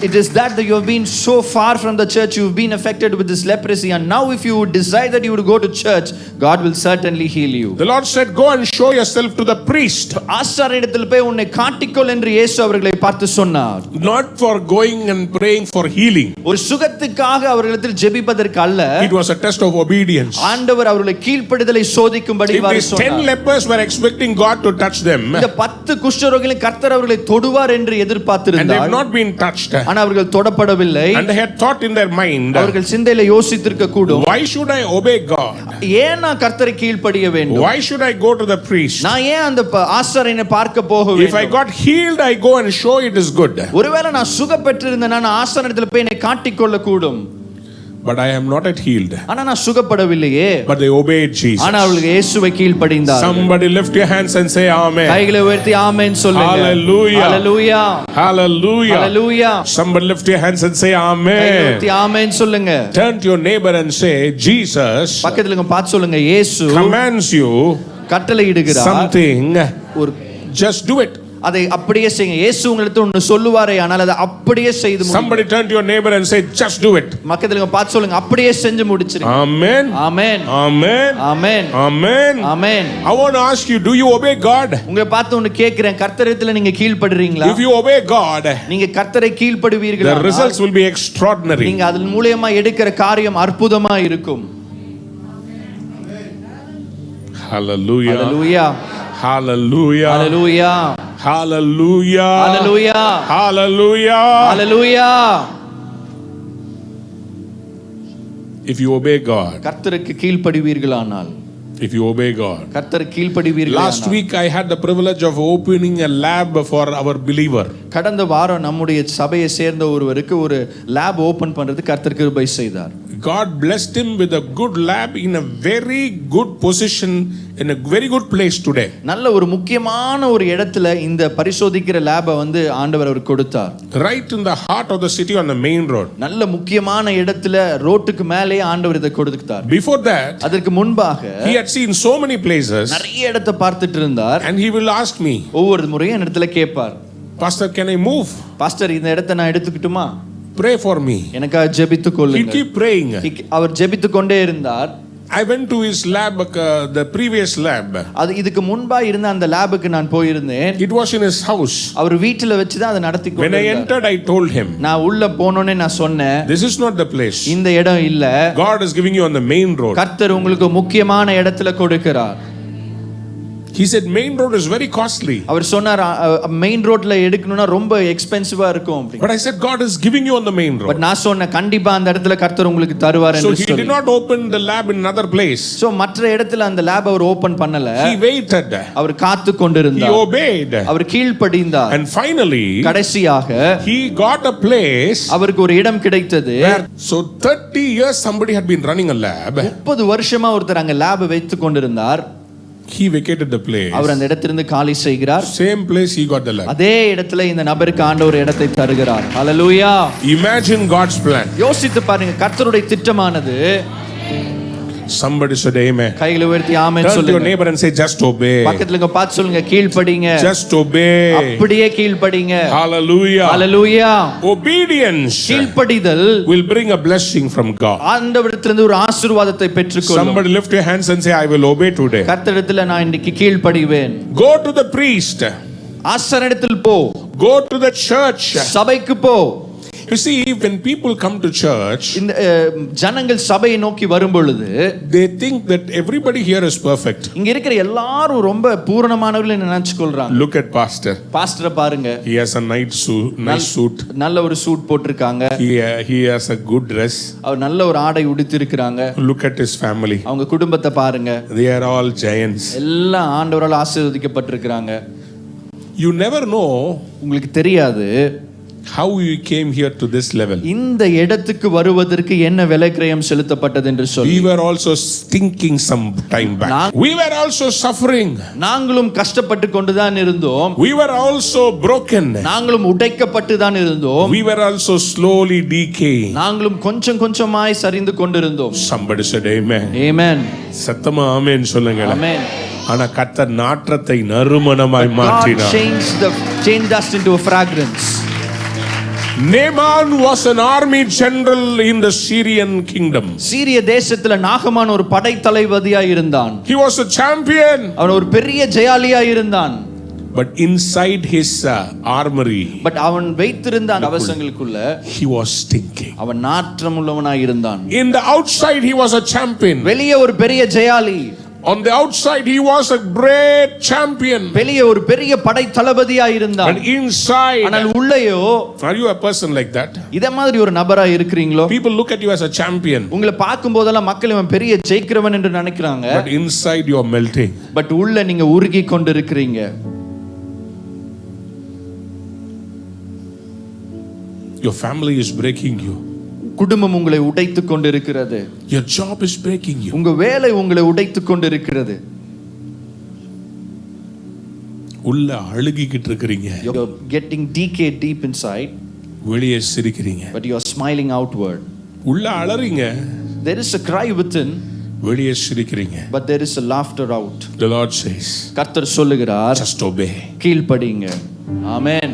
It is that you have been so far from the church, you have been affected with this leprosy, and now if you would decide that you would go to church, God will certainly heal you. The Lord said, go and show yourself to the priest. ஆசாரியனிடத்தில் போய் உன்னை காட்டிக்கொள் என்று இயேசு அவர்களை பார்த்து சொன்னார். Not for going and praying for healing. ஒரு சுகத்துக்காக அவர்களிடத்தில் ஜெபிப்பதற்கு அல்ல. It was a test of obedience. ஆண்டவர் அவர்களை கீழ்ப்படிதலை சோதிக்கும்படி சொன்னார். சொன்னார். 10 lepers were expecting God to touch them. இந்த 10 குஷ்டரோகிகளை கர்த்தர் அவர்களை தொடுவார் என்று எதிர்பார்த்திருந்தார். And they have not been touched. ஆனா அவர்கள் தொடப்படவில்லை. And they had thought in their mind, அவர்கள் சிந்தையில யோசித்திருக்க கூடும், why should I obey God? ஏன் நான் கர்த்தரை கீழ்ப்படிய வேண்டும்? Why should I go to the priest? நான் ஏன் அந்த ஆசாரியனை பார்க்க போக வேண்டும்? If I got healed, I go and show it is good. ஒருவேளை நான் சுகப்பெற்றிருந்தேன், நான் ஆசாரியனிடத்தில் போய் என்னை காட்டிக்கொள்ள கூடும். But I am not yet healed. ஆனா நான் சுகப்படவில்லையே. But they obeyed Jesus. ஆனா அவர்கள் இயேசுவை கீழ்ப்படிந்தார்கள். Somebody lift your hands and say amen. கைகளை உயர்த்தி ஆமென் சொல்லுங்க. Hallelujah. Hallelujah. Hallelujah. Hallelujah. Somebody lift your hands and say amen. கைகளை உயர்த்தி ஆமென் சொல்லுங்க. Turn to your neighbor and say, Jesus பக்கத்துல இருக்க பார்த்து சொல்லுங்க, இயேசு commands you கட்டளையிடுகிறார் something, ஒரு just do it. அதை அப்படியே செய்யுங்க. இயேசு உங்களுக்கு ஒன்னு சொல்லுவாரே, ஆனால் அதை அப்படியே செய்து முடிங்க. Somebody turn to your neighbor and say, just do it. பக்கத்துல பார்த்து சொல்லுங்க, அப்படியே செஞ்சு முடிச்சிருங்க. Amen. Amen. Amen. Amen. Amen. Amen. I want to ask you, do you obey God? உங்களை பார்த்து ஒன்னு கேக்குறேன், கர்த்தரிடத்துல நீங்க கீழ்ப்படுறீங்களா? If you obey God, நீங்க கர்த்தரை கீழ்ப்படுவீர்களா? the results will be extraordinary. நீங்க அதன் மூலமா எடுக்கிற காரியம் அற்புதமா இருக்கும். Hallelujah. Hallelujah. Hallelujah. Hallelujah. Hallelujah. Hallelujah. Hallelujah. Hallelujah. If you obey God, கர்த்தருக்கு கீழ்ப்படுவீர்களானால், if you obey God. கர்த்தருக்கு கீழ்ப்படுவீர்களானால். Last week I had the privilege of opening a lab for our believer. கடந்த வாரம் நம்முடைய சபையை சேர்ந்த ஒருவருக்கு ஒரு லேப் ஓபன் பண்றதுக்கு கர்த்தர் கிருபை செய்தார். God blessed him with a good lab in a very good position, in a very good place today. நல்ல ஒரு முக்கியமான ஒரு இடத்துல இந்த பரிசோதிக்கிற லேபை ஆண்டவர் அவர் கொடுத்தார். Right in the heart of the city on the main road. நல்ல முக்கியமான இடத்துல ரோட்டுக்கு மேலே ஆண்டவர் இதை கொடுத்தார். Before that, அதற்கு முன்பாக he had seen so many places. நிறைய இடத்தை பார்த்துட்டு இருந்தார். And he will ask me, ஒவ்வொரு முறையும் இந்த இடத்துல கேட்பார், Pastor, can I move? Pastor இந்த இடத்தை நான் எடுத்துக்கிட்டுமா? Pray for me. எனக்காக ஜெபித்துக் He கொள்ளுங்க. keep praying. அவர் ஜெபித்துக் கொண்டே இருந்தார். I went to his lab, the previous lab. அது இதுக்கு முன்பா இருந்த அந்த லேபுக்கு நான் போயிருந்தேன். It was in his house. அவர் வீட்ல வச்சு தான் அதை நடத்தி When I entered, I told him, நான் உள்ள போனோனே நான் சொன்னேன், this is not the place. இந்த இடம் இல்ல. God is giving you on the main road. கர்த்தர் உங்களுக்கு முக்கியமான இடத்துல கொடுக்கிறார். He said main road is very costly. அவர் சொன்னார் மெயின் ரோட்ல எடுக்கணும்னா ரொம்ப எக்ஸ்பென்சிவா இருக்கும் அப்படி. But I said God is giving you on the main road. But நான் சொன்னேன் கண்டிப்பா அந்த இடத்துல கர்த்தர் உங்களுக்கு தருவார் So என்று he did not open the lab in another place. So மற்ற இடத்துல அந்த லேப் அவர் ஓபன் பண்ணல. He waited. அவர் காத்து கொண்டிருந்தார். He obeyed. Our கீழ்ப்படிந்தார். And finally கடைசியாக he got a place. அவருக்கு ஒரு இடம் கிடைத்தது. So 30 years somebody had been running a lab. 30 வருஷமா ஒருத்தர் அங்க லேப் வைத்து கொண்டிருந்தார். He vacated the place. அவர் அந்த இடத்திலிருந்து காலி செய்கிறார். Same place he got the lab. அதே இடத்துல இந்த நபருக்கு ஆண்டவர் இடத்தை தருகிறார். ஹalleluya. Imagine God's plan. யோசித்து பாருங்க கர்த்தருடைய திட்டமானது. Somebody said amen. கைகளை உயர்த்தி ஆமென் Turn to your சொல்லுங்க. neighbor and say just obey. பக்கத்துல இருக்க பார்த்து சொல்லுங்க கீழ்ப்படிங்க. Just obey. அப்படியே கீழ்ப்படிங்க. Hallelujah. ஹalleluya. Obedience கீழ்ப்படிதல் will bring a blessing from God. ஆண்டவரிடத்திலிருந்து ஒரு ஆசீர்வாதத்தை பெற்றுக்கொள்ளும். Somebody lift your hands and say I will obey today. கர்த்தரிடத்துல நான் இன்னைக்கு கீழ்ப்படிவேன். Go to the priest. ஆசாரியனிடத்தில் போ. Go to the church. சபைக்கு போ. You see, when people come to church, இந்த ஜனங்கள் சபையை நோக்கி வரும் பொழுது they think that everybody here is perfect. இங்க இருக்கிற எல்லாரும் ரொம்ப பூரணமானவர்கள் நினைச்சு கொள்றாங்க. Look at pastor. பாஸ்டரை பாருங்க. He has a nice suit. நல்ல ஒரு சூட் போட்டிருக்காங்க. He has a good dress. அவர் நல்ல ஒரு ஆடை உடுத்தி இருக்காங்க. Look at his family. அவங்க குடும்பத்தை பாருங்க. They are all giants. எல்லாம் ஆண்டவரால் ஆசீர்வதிக்கப்பட்டிருக்காங்க. You never know உங்களுக்கு தெரியாது how you came here to this level. இந்த இடத்துக்கு வருவதற்கு என்ன விலைக்கிரயம் செலுத்தப்பட்டது என்று சொல்லி. We were also stinking some time back. We were also suffering. நாங்களும் கஷ்டப்பட்டு கொண்டுதான் இருந்தோம். We were also broken. நாங்களும் உடைக்கப்பட்டு தான் இருந்தோம். We were also slowly decaying. நாங்களும் கொஞ்சம் கொஞ்சமாய் சரிந்து கொண்டிருந்தோம். Somebody said amen. Amen. சத்தமா ஆமென் சொல்லுங்க. Amen. ஆனா கர்த்தர் நாற்றத்தை நறுமணமாய் மாற்றினார். God changed us into a fragrance. Naaman was an army general in the Syrian kingdom. சீரிய தேசத்துல நாகமான் ஒரு படை தளபதியா இருந்தான். He was a champion. அவன் ஒரு பெரிய ஜெயாலியா இருந்தான். But inside his armory, but அவன் வைத்திருந்த அந்த கவசங்களுக்குள்ள he was stinking. அவன் நாற்றமுள்ளவனாய் இருந்தான். In the outside he was a champion. வெளியே ஒரு பெரிய ஜெயாலி. On the outside he was a great champion. வெளியே ஒரு பெரிய படை தளபதியா இருந்தான். But inside, ஆனால் உள்ளேயோ are you a person like that? இத மாதிரி ஒரு நபரா இருக்கீங்களோ? People look at you as a champion. உங்களை பார்க்கும் போதெல்லாம் மக்கள் இவன் பெரிய ஜெயிக்கிறவன் என்று நினைக்கிறாங்க. But inside you are melting. But உள்ள நீங்க உருகி கொண்டிருக்கிறீங்க. Your family is breaking you. குடும்பம் உங்களை உடைத்து கொண்டிருக்கிறது. Your job is breaking you. உங்க வேலை உங்களை உடைத்து கொண்டிருக்கிறது. உள்ள அழுகிக்கிட்டு இருக்கீங்க. You're getting decayed deep inside. வெளியே சிரிக்கிறீங்க. But you are smiling outward. உள்ள அலறீங்க. There is a cry within. வெளியே சிரிக்கிறீங்க. But there is a laughter out. The Lord says, கர்த்தர் சொல்லுகிறார், just obey. கீழ்ப்படிங்க. Amen.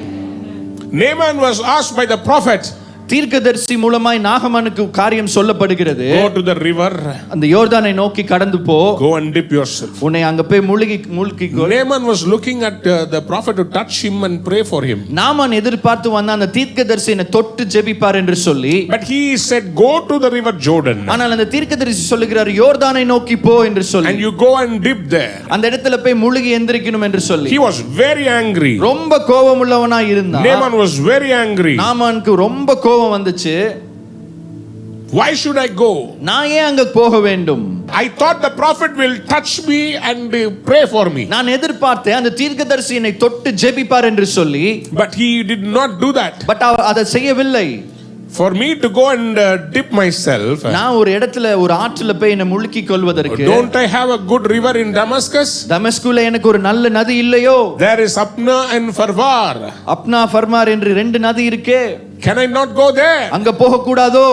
Naaman was asked by the prophet, தீர்க்கதரிசி மூலமாய் நாகமானுக்கு காரியம் சொல்லப்படுகிறது. go to the river, அந்த யோர்தானை நோக்கி கடந்து போ. go and dip yourself. உன்னை அங்க போய் மூழ்கிக்கோ. Naaman was looking at the prophet to touch him and pray for him. Naaman எதிர்பார்த்து வந்த அந்த தீர்க்கதரிசி என்னை தொட்டு ஜெபிப்பார் என்று சொல்லி. But he said, go to the river Jordan. ஆனால் அந்த தீர்க்கதரிசி சொல்லுகிறார் யோர்தானை நோக்கி போ என்று சொல்லி. And you go and dip there. அந்த இடத்துல போய் மூழ்கி எந்திரிக்கணும் என்று சொல்லி. He was very angry. ரொம்ப கோபமுள்ளவனாய் இருந்தான். Naaman was very angry. நாமானுக்கு ரொம்ப கோபம் வந்துச்சு. Why should I go? நான் ஏன் அங்க போக வேண்டும்? I thought the prophet will touch me and pray for me. நான் எதிர்பார்த்தேன் அந்த தீர்க்கதரிசி என்னை தொட்டு ஜெபிப்பார் என்று சொல்லி. But he did not do that. But அவர் அதை செய்யவில்லை. For me to go and dip myself, நான் ஒரு இடத்துல ஒரு ஆற்றுல போய் என்னை முழுக்கி கொள்வதற்கு. don't I have a good river in Damascus? தமஸ்குல எனக்கு ஒரு நல்ல நதி இல்லையோ? There is Apna and Farvar. அப்னா ஃபர்மார் என்று ரெண்டு நதி இருக்கே. Can I not go there? அங்க போக கூடாதோ?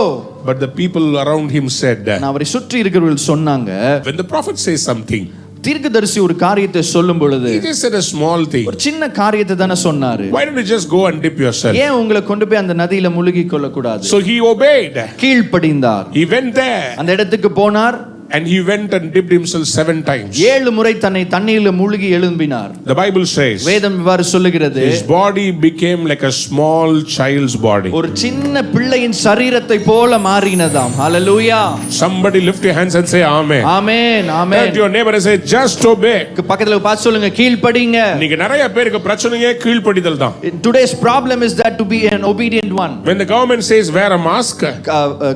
But the people around him said, நான் அவரை சுற்றி இருக்கிறவர்கள் சொன்னாங்க, when the prophet says something, தீர்க்கதரிசி ஒரு காரியத்தை சொல்லும் பொழுது, he just said a small thing. ஒரு சின்ன காரியத்தை தான சொன்னாரு. Why don't you just go and dip yourself? ஏன் உங்களை கொண்டு போய் அந்த நதியில முழுகி கொள்ள கூடாது? So he obeyed. கீழ்ப்படிந்தார். He went there. அந்த இடத்துக்கு போனார். and he went and dipped himself 7 times. 7 முறை தன்னை தண்ணீரில் மூழ்கி எழும்பினார். The Bible says வேதம் இவ்வாறு சொல்லுகிறது, his body became like a small child's body. ஒரு சின்ன பிள்ளையின் சரீரத்தை போல மாறினதாம். ஹalleluya. Somebody lift your hands and say amen. Amen, Turn amen. to your neighbor and say just obey. பக்கத்துல பார்த்து சொல்லுங்க, கீழ்ப்படிங்க. நீங்க நிறைய பேருக்கு பிரச்சனையே கீழ்ப்படிதல் தான். Today's problem is that to be an obedient one. When the government says wear a mask,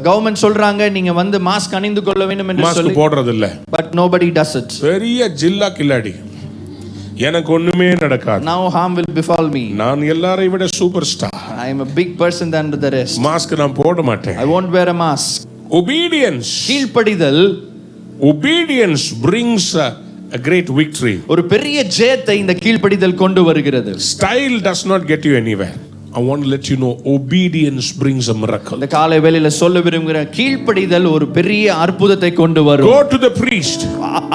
government சொல்றாங்க நீங்க வந்து மாஸ்க் அணிந்து கொள்ள வேண்டும் என்று சொல்லி, மாஸ்க் போடுறது இல்ல. but nobody does it. பெரிய ஜில்லா கில்லாடி, எனக்கு ஒண்ணுமே நடக்காது, Now harm will befall me. நான் எல்லாரை விட super star, I am a big person than the rest. Mask நான் போட மாட்டேன். I won't wear a mask. Obedience, கீழ்ப்படிதல், obedience brings a great victory. ஒரு பெரிய ஜெயத்தை இந்த கீழ்ப்படிதல் கொண்டு வருகிறது. Style does not get you anywhere. I want to let you know obedience brings a miracle. இந்த காலை வேளையில சொல்ல விரும்புகிறேன், கீழ்ப்படிதல் ஒரு பெரிய அற்புதத்தை கொண்டு வரும். Go to the priest.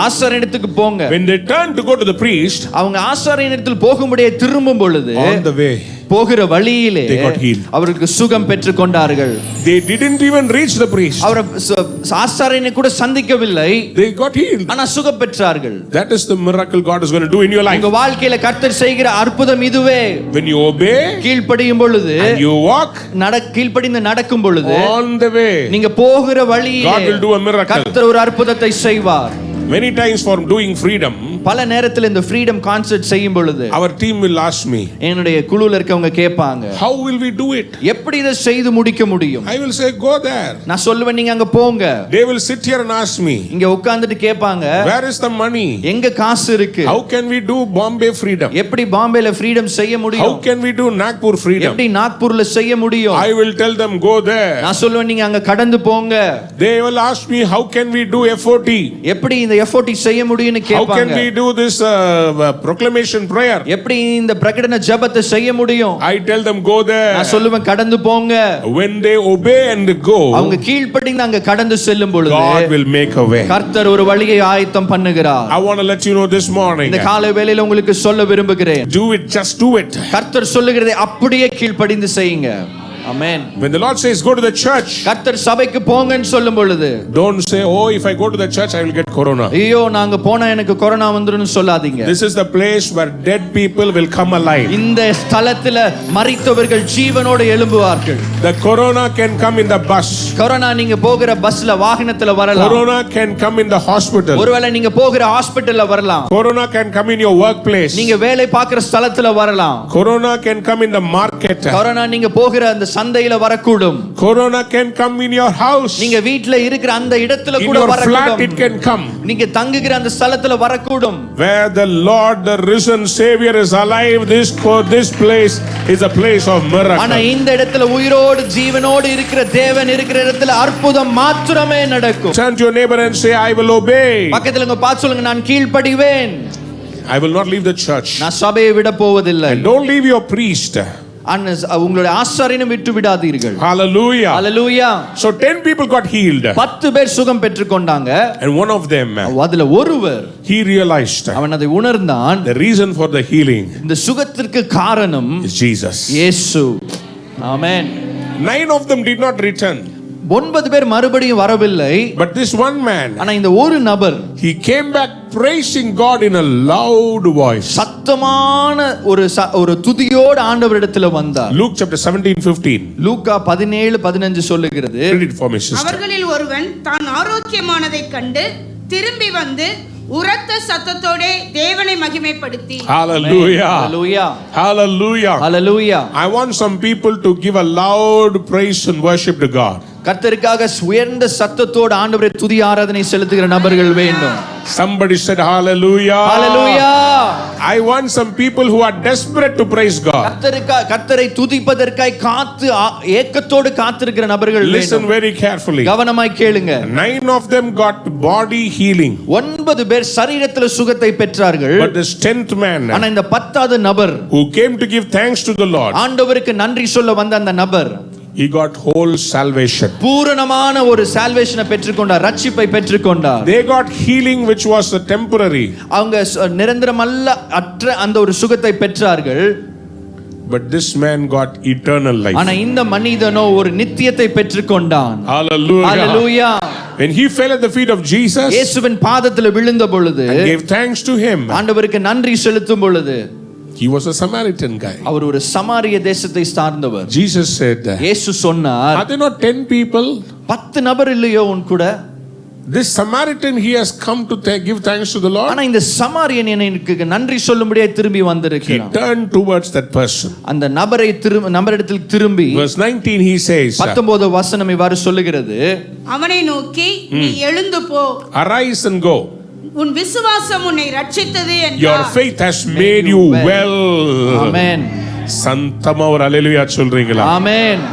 ஆசாரியனிடத்துக்கு போங்க. When they turn to go to the priest, அவங்க ஆசாரியனிடத்தில் போகும்படியே திரும்பும் பொழுது on the way போகிற வழியிலே they got healed. அவருக்கு சுகம் பெற்றுக் கொண்டார்கள். They didn't even reach the priest. அவர் ஆசாரியனை கூட சந்திக்கவில்லை, They got healed. ஆனா சுகம் பெற்றார்கள். That is the miracle God is going to do in your life. உங்க வாழ்க்கையில கர்த்தர் செய்கிற அற்புதம் இதுவே. When you obey, கீழ்ப்படியும் பொழுது, and you walk, கீழ்ப்படிந்து நடக்கும் பொழுது, on the way நீங்க போகிற வழியிலே God will do a miracle. கர்த்தர் ஒரு அற்புதத்தை செய்வார். Many times for doing freedom, பல நேரத்தில் இந்த ஃப்ரீடம் கான்சர்ட் செய்யும் பொழுது our team will ask me, என்னுடைய குழுல இருக்கவங்க கேட்பாங்க, how will we do it? எப்படி இதை செய்து முடிக்க முடியும்? I will say go there. நான் சொல்லுவேன், நீங்க அங்க போங்க. They will sit here and ask me, இங்க உட்கார்ந்துட்டு கேட்பாங்க, where is the money? எங்க காசு இருக்கு? How can we do Bombay freedom? எப்படி பாம்பேல ஃப்ரீடம் செய்ய How முடியும்? can we do Nagpur freedom? எப்படி நாக்பூர்ல செய்ய முடியும்? I will tell them go there. நான் சொல்லுவேன், நீங்க அங்க கடந்து போங்க. They will ask me, how can we do FOT? எப்படி இந்த FOT செய்ய முடியும்னு How can கேட்பாங்க. we do this proclamation prayer? எப்படி இந்த பிரகடன ஜெபத்தை செய்ய முடியும்? I tell them go there. நான் சொல்லுவேன், கடந்து போங்க. When they obey and go, அவங்க கீழ்ப்படிந்து அங்க கடந்து செல்லும் பொழுது God will make a way. கர்த்தர் ஒரு வழியை ஆயத்தம் பண்ணுகிறார். I want to let you know this morning, இந்த காலை வேளையில உங்களுக்கு சொல்ல விரும்புகிறேன், do it, just do it. கர்த்தர் சொல்லுகிறதை அப்படியே கீழ்ப்படிந்து செய்யுங்க. ஆமென். When the Lord says go to the church, கர்த்தர் சபைக்கு போங்கன்னு சொல்லும் பொழுது, don't say, oh, if I go to the church I will get corona. ஐயோ நாங்க போனா எனக்கு கொரோனா வந்துரும்னு சொல்லாதீங்க. This is the place where dead people will come alive. இந்த ஸ்தலத்துல மரித்தவர்கள் ஜீவனோடு எழும்புவார்கள். The corona can come in the bus. Corona நீங்க போகிற பஸ்ல வாகனத்துல வரலாம். Corona can come in the hospital. ஒருவேளை நீங்க போகிற ஹாஸ்பிடல்ல வரலாம். Corona can come in your workplace. நீங்க வேலை பார்க்கிற ஸ்தலத்துல வரலாம். Corona can come in the market. Corona நீங்க போகிற அந்த சந்தையில வரக்கூடும். Corona can come in your house. நீங்க வீட்ல இருக்கிற அந்த இடத்துல In கூட your வரக்கூடும். flat it can come. நீங்க தங்குகிற அந்த ஸ்தலத்துல வரக்கூடும். Where the Lord, the risen Savior is alive, this place is a place of miracle. ஆனா இந்த இடத்துல உயிரோடு ஜீவனோடு இருக்கிற தேவன் இருக்கிற இடத்துல அற்புதம் மாத்திரமே நடக்கும். Turn to your neighbor and say, I will obey. பக்கத்துல உங்க பார்த்து சொல்லுங்க, நான் கீழ்ப்படிவேன். I will not leave the church. நான் சபையை விட போவதில்லை. And don't leave your priest. உங்களுடைய ஆசாரியனை விட்டு விடாதீர்கள். Hallelujah. Hallelujah. So 10 people got healed. 10 பேர் சுகம் பெற்றுக்கொண்டாங்க. And one of them, அதுல ஒருவர், he realized அவன் அதை உணர்ந்தான், the reason for the healing இந்த சுகத்திற்கு காரணம் is Jesus. இயேசு. ஆமென். 9 of them did not return. 9 பேர் மறுபடியும் வரவில்லை. But this one man, ஆனா இந்த ஒரு நபர், he came back praising God in a loud voice. சத்தமான ஒரு துதியோடு ஆண்டவரிடத்தில் வந்தார். Luke chapter 17:15. லூக்கா 17:15 சொல்லுகிறது. Read it for me, sister. அவர்களில் ஒருவன் தான் ஆரோக்கியமானதைக் கண்டு திரும்பி வந்து உரத்த சத்தத்தோட தேவனை மகிமைப்படுத்தி. Hallelujah. Hallelujah. Hallelujah. Hallelujah. I want some people to give a loud praise and worship to God. கர்த்தருக்காக உயர்ந்த சத்தத்தோடு ஆண்டவரை துதி ஆராதனை செலுத்துகிற நபர்கள் வேண்டும். Somebody said hallelujah. Hallelujah. I want some people who are desperate to praise God. கர்த்தரை துதிப்பதற்காய் காத்து ஏக்கத்தோடு காத்திருக்கிற நபர்கள் வேண்டும். Listen very carefully. கவனமாய் கேளுங்க. 9 of them got body healing. 9 பேர் சரீரத்தில் சுகத்தை பெற்றார்கள். But this 10th man, ஆனா இந்த 10வது நபர், who came to give thanks to the Lord, ஆண்டவருக்கு நன்றி சொல்ல வந்த அந்த நபர், he got whole salvation. பூரணமான ஒரு சால்வேஷனை பெற்றுக்கொண்டார், ரட்சிப்பை பெற்றுக்கொண்டார். They got healing which was temporary. அவங்க நிரந்தரமல்ல அற்ற அந்த ஒரு சுகத்தை பெற்றார்கள். But this man got eternal life. ஆனா இந்த மனிதனோ ஒரு நித்தியத்தை பெற்றுக்கொண்டான். Hallelujah. Hallelujah. When he fell at the feet of Jesus இயேசுவின் பாதத்தில் விழுந்த பொழுது and gave thanks to him, ஆண்டவருக்கு நன்றி செலுத்தும் பொழுது he was a Samaritan guy. அவர் ஒரு சமாரிய தேசத்தை சார்ந்தவர். Jesus said, இயேசு சொன்னார், are there not 10 people? 10 நபர் இல்லையோ உன் கூட? This Samaritan, he has come to give thanks to the Lord. ஆனா இந்த சமாரியன் எனக்கு நன்றி சொல்லும்படியே திரும்பி He வந்திருக்கிறான். turned towards that person. அந்த நபரிடத்தில் திரும்பி Verse 19 he says, 19 வசனம் இவ்வாறு சொல்லுகிறது, அவனை நோக்கி நீ எழுந்து போ, arise and go. உன் விசுவாசம் உன்னை ரட்சித்தது Your என்றார். faith has made you well. ஆமென். சந்தமா ஒரு அல்லேலூயா சொல்றீங்களா? ஆமென்.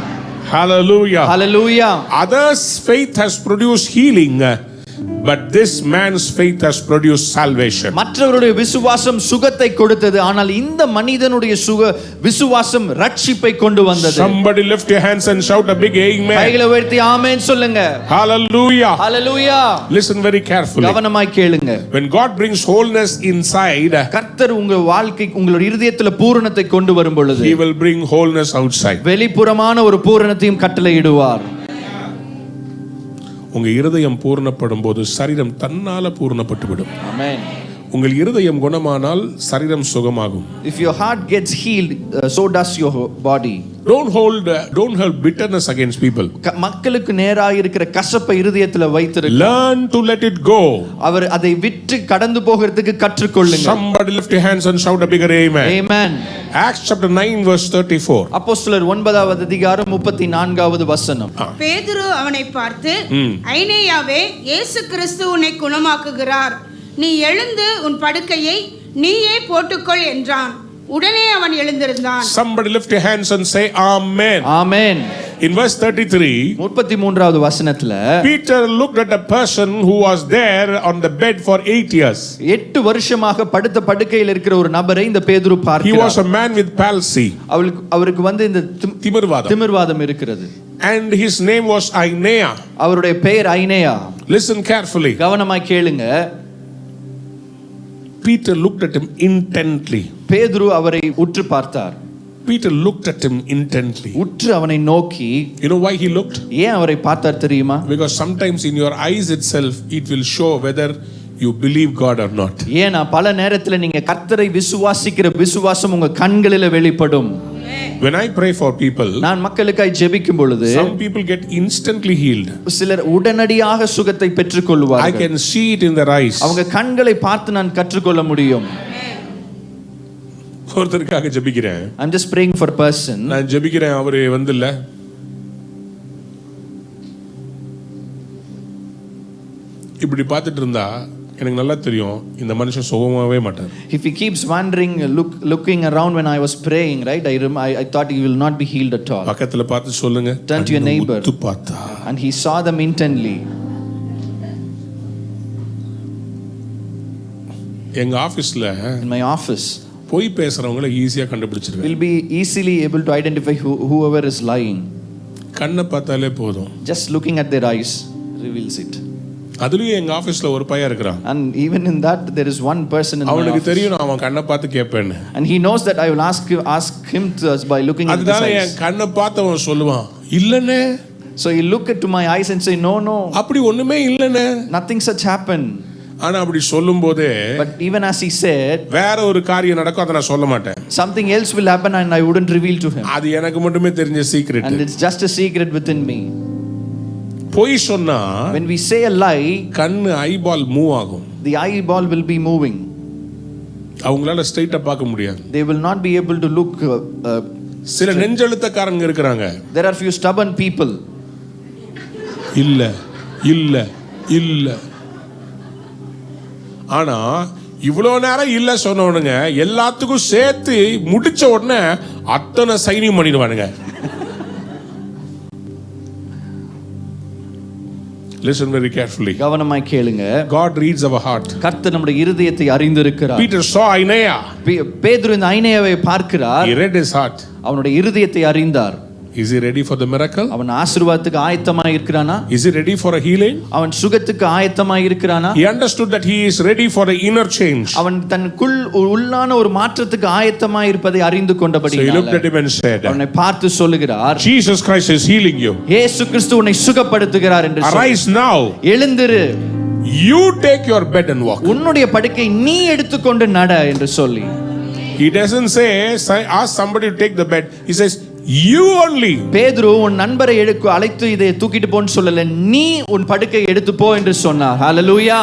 Hallelujah. Hallelujah. Others' faith has produced healing, but this man's faith has produced salvation. மற்றவருடைய விசுவாசம் சுகத்தை கொடுத்தது, ஆனால் இந்த மனிதனுடைய விசுவாசம் ரட்சிப்பை கொண்டு வந்தது. Somebody lift your hands and shout a big amen. கைகளை உயர்த்தி ஆமென் சொல்லுங்க. Hallelujah. ஹalleluya. Listen very carefully. கவனமாய் கேளுங்க. When God brings wholeness inside, கர்த்தர் உங்க வாழ்க்கை உங்களுடைய இதயத்துல பூரணத்தை கொண்டு வரும் பொழுது he will bring wholeness outside. வெளிப்புறமான ஒரு பூரணத்தையும் கட்டளையிடுவார். உங்க இருதயம் பூரணப்படும் போது சரீரம் தன்னால பூரணப்பட்டு விடும். ஆமென். உங்கள் இருதயம் குணமானால் சரீரம் சுகமாகும். If your heart gets healed, so does your body. Don't hold bitterness against people. மக்களுக்கு நேராக இருக்கிற கசப்பை இருதயத்துல வைத்திருக்க Learn to let it go. அவர் அதை விட்டு கடந்து போகிறதுக்கு கற்றுக்கொள்ளுங்க. Somebody lift your hands and shout a bigger amen. Amen. Acts chapter 9 verse 34. அப்போஸ்தலர் 9வது அதிகாரம் 34வது வசனம். பேதுரு அவனை பார்த்து, ஐனேயாவே, இயேசு கிறிஸ்து உன்னை குணமாக்குகிறார், நீ எழுந்து உன் படுக்கையை நீயே போட்டுக்கொள் என்றான். உடனே அவன் எழுந்திருந்தான். Somebody lift your hands and say amen. Amen. In verse 33, 33வது வசனத்துல Peter looked at a person who was there on the bed for 8 years. 8 வருஷமாக படுத்த படுக்கையில் இருக்கிற ஒரு நபரை இந்த பேதுரு He பார்க்கிறார். was a man with palsy. அவருக்கு வந்து இந்த திமிர்வாதம் இருக்கிறது. And his name was Aeneas. அவருடைய பெயர் ஐனேயா. Listen carefully. கவனமாய் கேளுங்க. Peter looked at him intently. பேதுரு அவரை உற்று பார்த்தார். Peter looked at him intently. உற்று அவனை நோக்கி, You know why he looked? ஏன் அவரை பார்த்தார் தெரியுமா? Because sometimes in your eyes itself it will show whether you believe God or not. ஏன்னா பல நேரத்துல நீங்க கர்த்தரை விசுவாசிக்கிற விசுவாசம் உங்க கண்களில வெளிப்படும். When I pray for people, நான் மக்களுக்காய் ஜெபிக்கும் பொழுது some people get instantly healed. சிலர் உடனடியாக சுகத்தை பெற்றுக் I கொள்வார்கள். can see it in their eyes. அவங்க கண்களை பார்த்து நான் கற்றுக்கொள்ள முடியும். ஒருத்தருக்காக ஜெபிக்கிறேன். I'm just praying for a person. நான் ஜெபிக்கிறேன், அவரு வந்துல்ல. இப்படி பார்த்துட்டு இருந்தா எனக்கு நல்லா தெரியும் இந்த மனுஷன் சுகமாவே மாட்டார். If he keeps wandering, looking around when I was praying, right? I thought he will not be healed at all. பக்கத்துல பார்த்து சொல்லுங்க. Turn to your neighbor. உத்து பார்த்தா. And he saw them intently. எங்க ஆபீஸ்ல In my office, போய் பேசுறவங்கள ஈஸியா கண்டுபிடிச்சிருவேன். will be easily able to identify whoever is lying. கண்ணை பார்த்தாலே போதும். Just looking at their eyes reveals it. அதுலயும் எங்க ஆபீஸ்ல ஒரு பையன் இருக்கான். And even in that there is one person in my அவனுக்கு office. தெரியும் அவன் கண்ணை பார்த்து கேட்பேன்னு. And he knows that I will ask him by looking at his அதனால என் eyes. கண்ணை பார்த்தவன் சொல்லுவான், இல்லனே. So he look into my eyes and say, no, அப்படி ஒண்ணுமே இல்லனே. nothing such happened. ஆனா அப்படி சொல்லும்போதே But even as he said, வேற ஒரு காரியம் நடக்கும், அதை நான் சொல்ல மாட்டேன். something else will happen and I wouldn't reveal to him. அது எனக்கு மட்டுமே தெரிஞ்ச secret. And it's just a secret within me. பொய் சொன்னா When we say a lie, கண்ணு ஐபால் மூவ் ஆகும். the eyeball will be moving. அவங்களால ஸ்ட்ரைட்டா பார்க்க முடியாது. They will not be able to look. சில நெஞ்செழுத்தக்காரங்க இருக்காங்க. There are few stubborn people. இல்ல இல்ல இல்ல. ஆனா இவ்வளோ நேரம் இல்ல சொன்னவனுங்க எல்லாத்துக்கும் சேர்த்து முடிச்ச உடனே அத்தனை சைனிங் பண்ணிடுவானுங்க. Listen very carefully. கவனமாய் கேளுங்க. God reads our heart. கர்த்தர் நம்முடைய இருதயத்தை அறிந்திருக்கிறார். Peter saw Aeneas. பேதுரு இந்த ஐனேயாவை பார்க்கிறார். He read his heart. அவனுடைய இருதயத்தை அறிந்தார். Is he ready for the miracle? அவன் ஆசீர்வாதத்துக்கு ஆயத்தமாய் இருக்கிறானா? Is he ready for a healing? அவன் சுகத்துக்கு ஆயத்தமாய் இருக்கிறானா? He understood that he is ready for the inner change. அவன் தனக்குள் உள்ளான ஒரு மாற்றத்துக்கு ஆயத்தமாய் இருப்பதை அறிந்து So he கொண்டபடியால் looked at him and said, அவனை பார்த்து சொல்லுகிறார், Jesus Christ is healing you. இயேசு கிறிஸ்து உன்னை சுகப்படுத்துகிறார் என்று சொல்லி, Arise now. எழுந்திரு, You take your bed and walk. உன்னுடைய படுக்கை நீ எடுத்துக்கொண்டு நட என்று சொல்லி. He doesn't say, ask somebody to take the bed. He says, you only. பேதுரு உன் நண்பரை அழைத்து இதை தூக்கிட்டு போன்னு சொல்லல, நீ உன் படுக்கை எடுத்து போ என்று சொன்னார். ஹalleluya.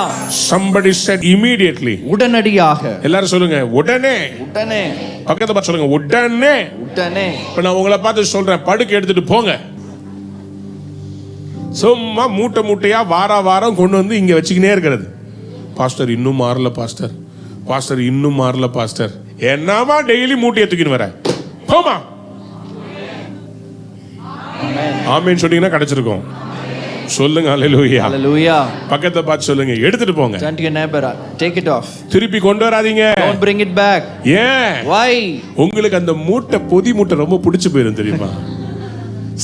Somebody said immediately. உடனடியாக. எல்லாரும் சொல்லுங்க, உடனே. உடனே. பக்கத்துல பார்த்து சொல்லுங்க, உடனே. உடனே. இப்ப நான் உங்களை பார்த்து சொல்றேன், படுக்கை எடுத்துட்டு போங்க. சும்மா மூட்டை மூட்டையா வாரம் கொண்டு வந்து இங்க வச்சுக்கினே இருக்கிறது. பாஸ்டர் இன்னும் மாறல பாஸ்டர், பாஸ்டர் இன்னும் மாறல பாஸ்டர். என்னமா டெய்லி மூட்டையை தூக்கின்னு வர, போமா. ஆமென் சொன்னீங்கன்னா கிடைச்சிருக்கும். சொல்லுங்க ஹalleluya. ஹalleluya. பக்கத்தை பார்த்து சொல்லுங்க, எடுத்துட்டு போங்க. Turn to your neighbor, take it off. திருப்பி கொண்டு வராதீங்க. Don't bring it back. ஏன்? Why? உங்களுக்கு அந்த பொதி மூட்டை ரொம்ப பிடிச்சு போயிரும் தெரியுமா?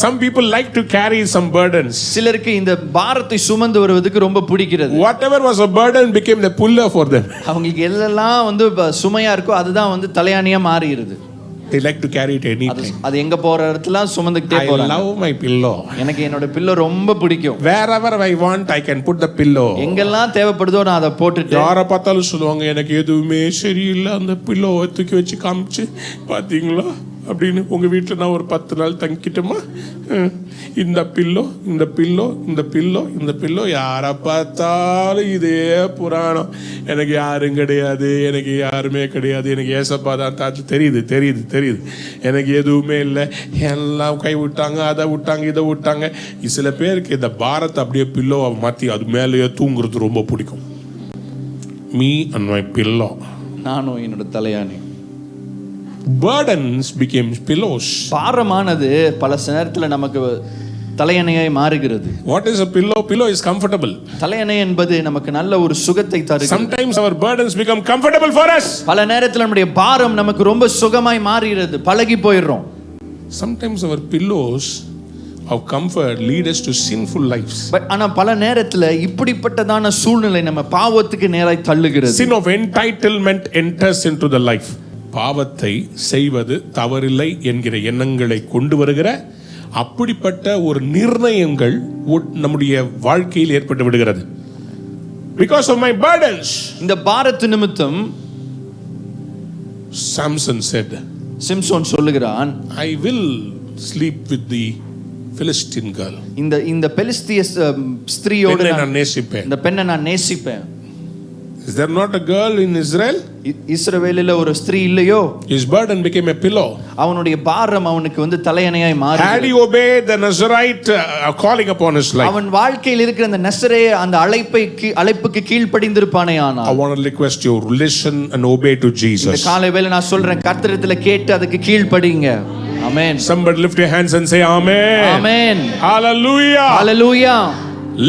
Some people like to carry some burdens. சிலருக்கு இந்த பாரத்தை சுமந்து வருவதுக்கு ரொம்ப பிடிக்கிறது. Whatever was a burden became the puller for them. அவங்களுக்கு எல்லாம் சுமையா இருக்கோ அதுதான் தலையாணியா மாறிடுது. They like to carry it anything. அது எங்க போற இடத்துல சுமந்துக்கிட்டே போறாங்க. I love my pillow. எனக்கு என்னோட பில்லோ ரொம்ப பிடிக்கும். Wherever I want I can put the pillow. எங்கெல்லாம் தேவைப்படுதோ நான் அதை போட்டுட்டு. யாரை பார்த்தாலும் சொல்லுவாங்க, எனக்கு எதுவுமே சரியில்லை, அந்த பில்லோவை தூக்கி வச்சு காமிச்சு, பாத்தீங்களா அப்படின்னு. உங்க வீட்டில் நான் ஒரு 10 நாள் தங்கிட்டோமா, இந்த பில்லோ இந்த பில்லோ இந்த பில்லோ இந்த பில்லோ, யாரை பார்த்தாலும் இதே புராணம். எனக்கு யாரும் கிடையாது, எனக்கு யாருமே கிடையாது, எனக்கு ஏசப்பா தான் தாச்சு. தெரியுது தெரியுது தெரியுது, எனக்கு எதுவுமே இல்லை, எல்லாம் கை விட்டாங்க, அதை விட்டாங்க, இதை விட்டாங்க. சில பேருக்கு இந்த பாரத்தை அப்படியே பில்லோவை மாற்றி அது மேலேயே தூங்குறது ரொம்ப பிடிக்கும். மீ அண்ட் மை பில்லோ, நானும் என்னோட தலையாணி. Burdens became pillows. பாரமானது பல நேரத்துல நமக்கு தலையணையாய் மாறுகிறது. What is a pillow? Pillow is comfortable. தலையணை என்பது நமக்கு நல்ல ஒரு சுகத்தை தருகிறது. Sometimes our burdens become comfortable for us. பல நேரத்துல நம்முடைய பாரம் நமக்கு ரொம்ப சுகமாய் மாறுகிறது, பழகி போயிடுறோம். Sometimes our pillows of comfort lead us to sinful lives. But ஆனா பல நேரத்துல இப்படிப்பட்டதான சூழ்நிலை நம்ம பாவத்துக்கு நேராய் தள்ளுகிறது. Sin of entitlement enters into the life. பாவத்தை செய்வது தவறில்லை என்கிற எண்ணங்களை கொண்டு வருகிற அப்படிப்பட்ட ஒரு நிர்ணயங்கள் நம்முடைய வாழ்க்கையில் ஏற்பட்டு விடுகிறது. Because of my burdens. இந்த பாரத்து நிமித்தம் Samson said, சிம்சோன் சொல்லுகிறான், I will sleep with the Philistine girl. இந்த பெலிஸ்திய ஸ்திரியோடு நான் நேசிப்பேன். இந்த பெண்ணை நான் நேசிப்பேன். Is there not a girl in Israel? இஸ்ரவேலில ஒரு ஸ்திரீ இல்லையோ? His burden became a pillow. அவனுடைய பாரம் அவனுக்கு தலையணையாய் மாறியது. Had he obeyed the Nazirite calling upon his life, அவன் வாழ்க்கையில் இருக்கிற அந்த நசரே அந்த அழைப்புக்கு கீழ்ப்படிந்திருப்பானே. ஆனால் I want to request you, listen and obey to Jesus. இந்த காலை வேளை நான் சொல்றேன், கர்த்தரிடத்துல கேட்டு அதுக்கு கீழ்ப்படிங்க. Amen. Somebody lift your hands and say amen. Amen. Hallelujah. Hallelujah.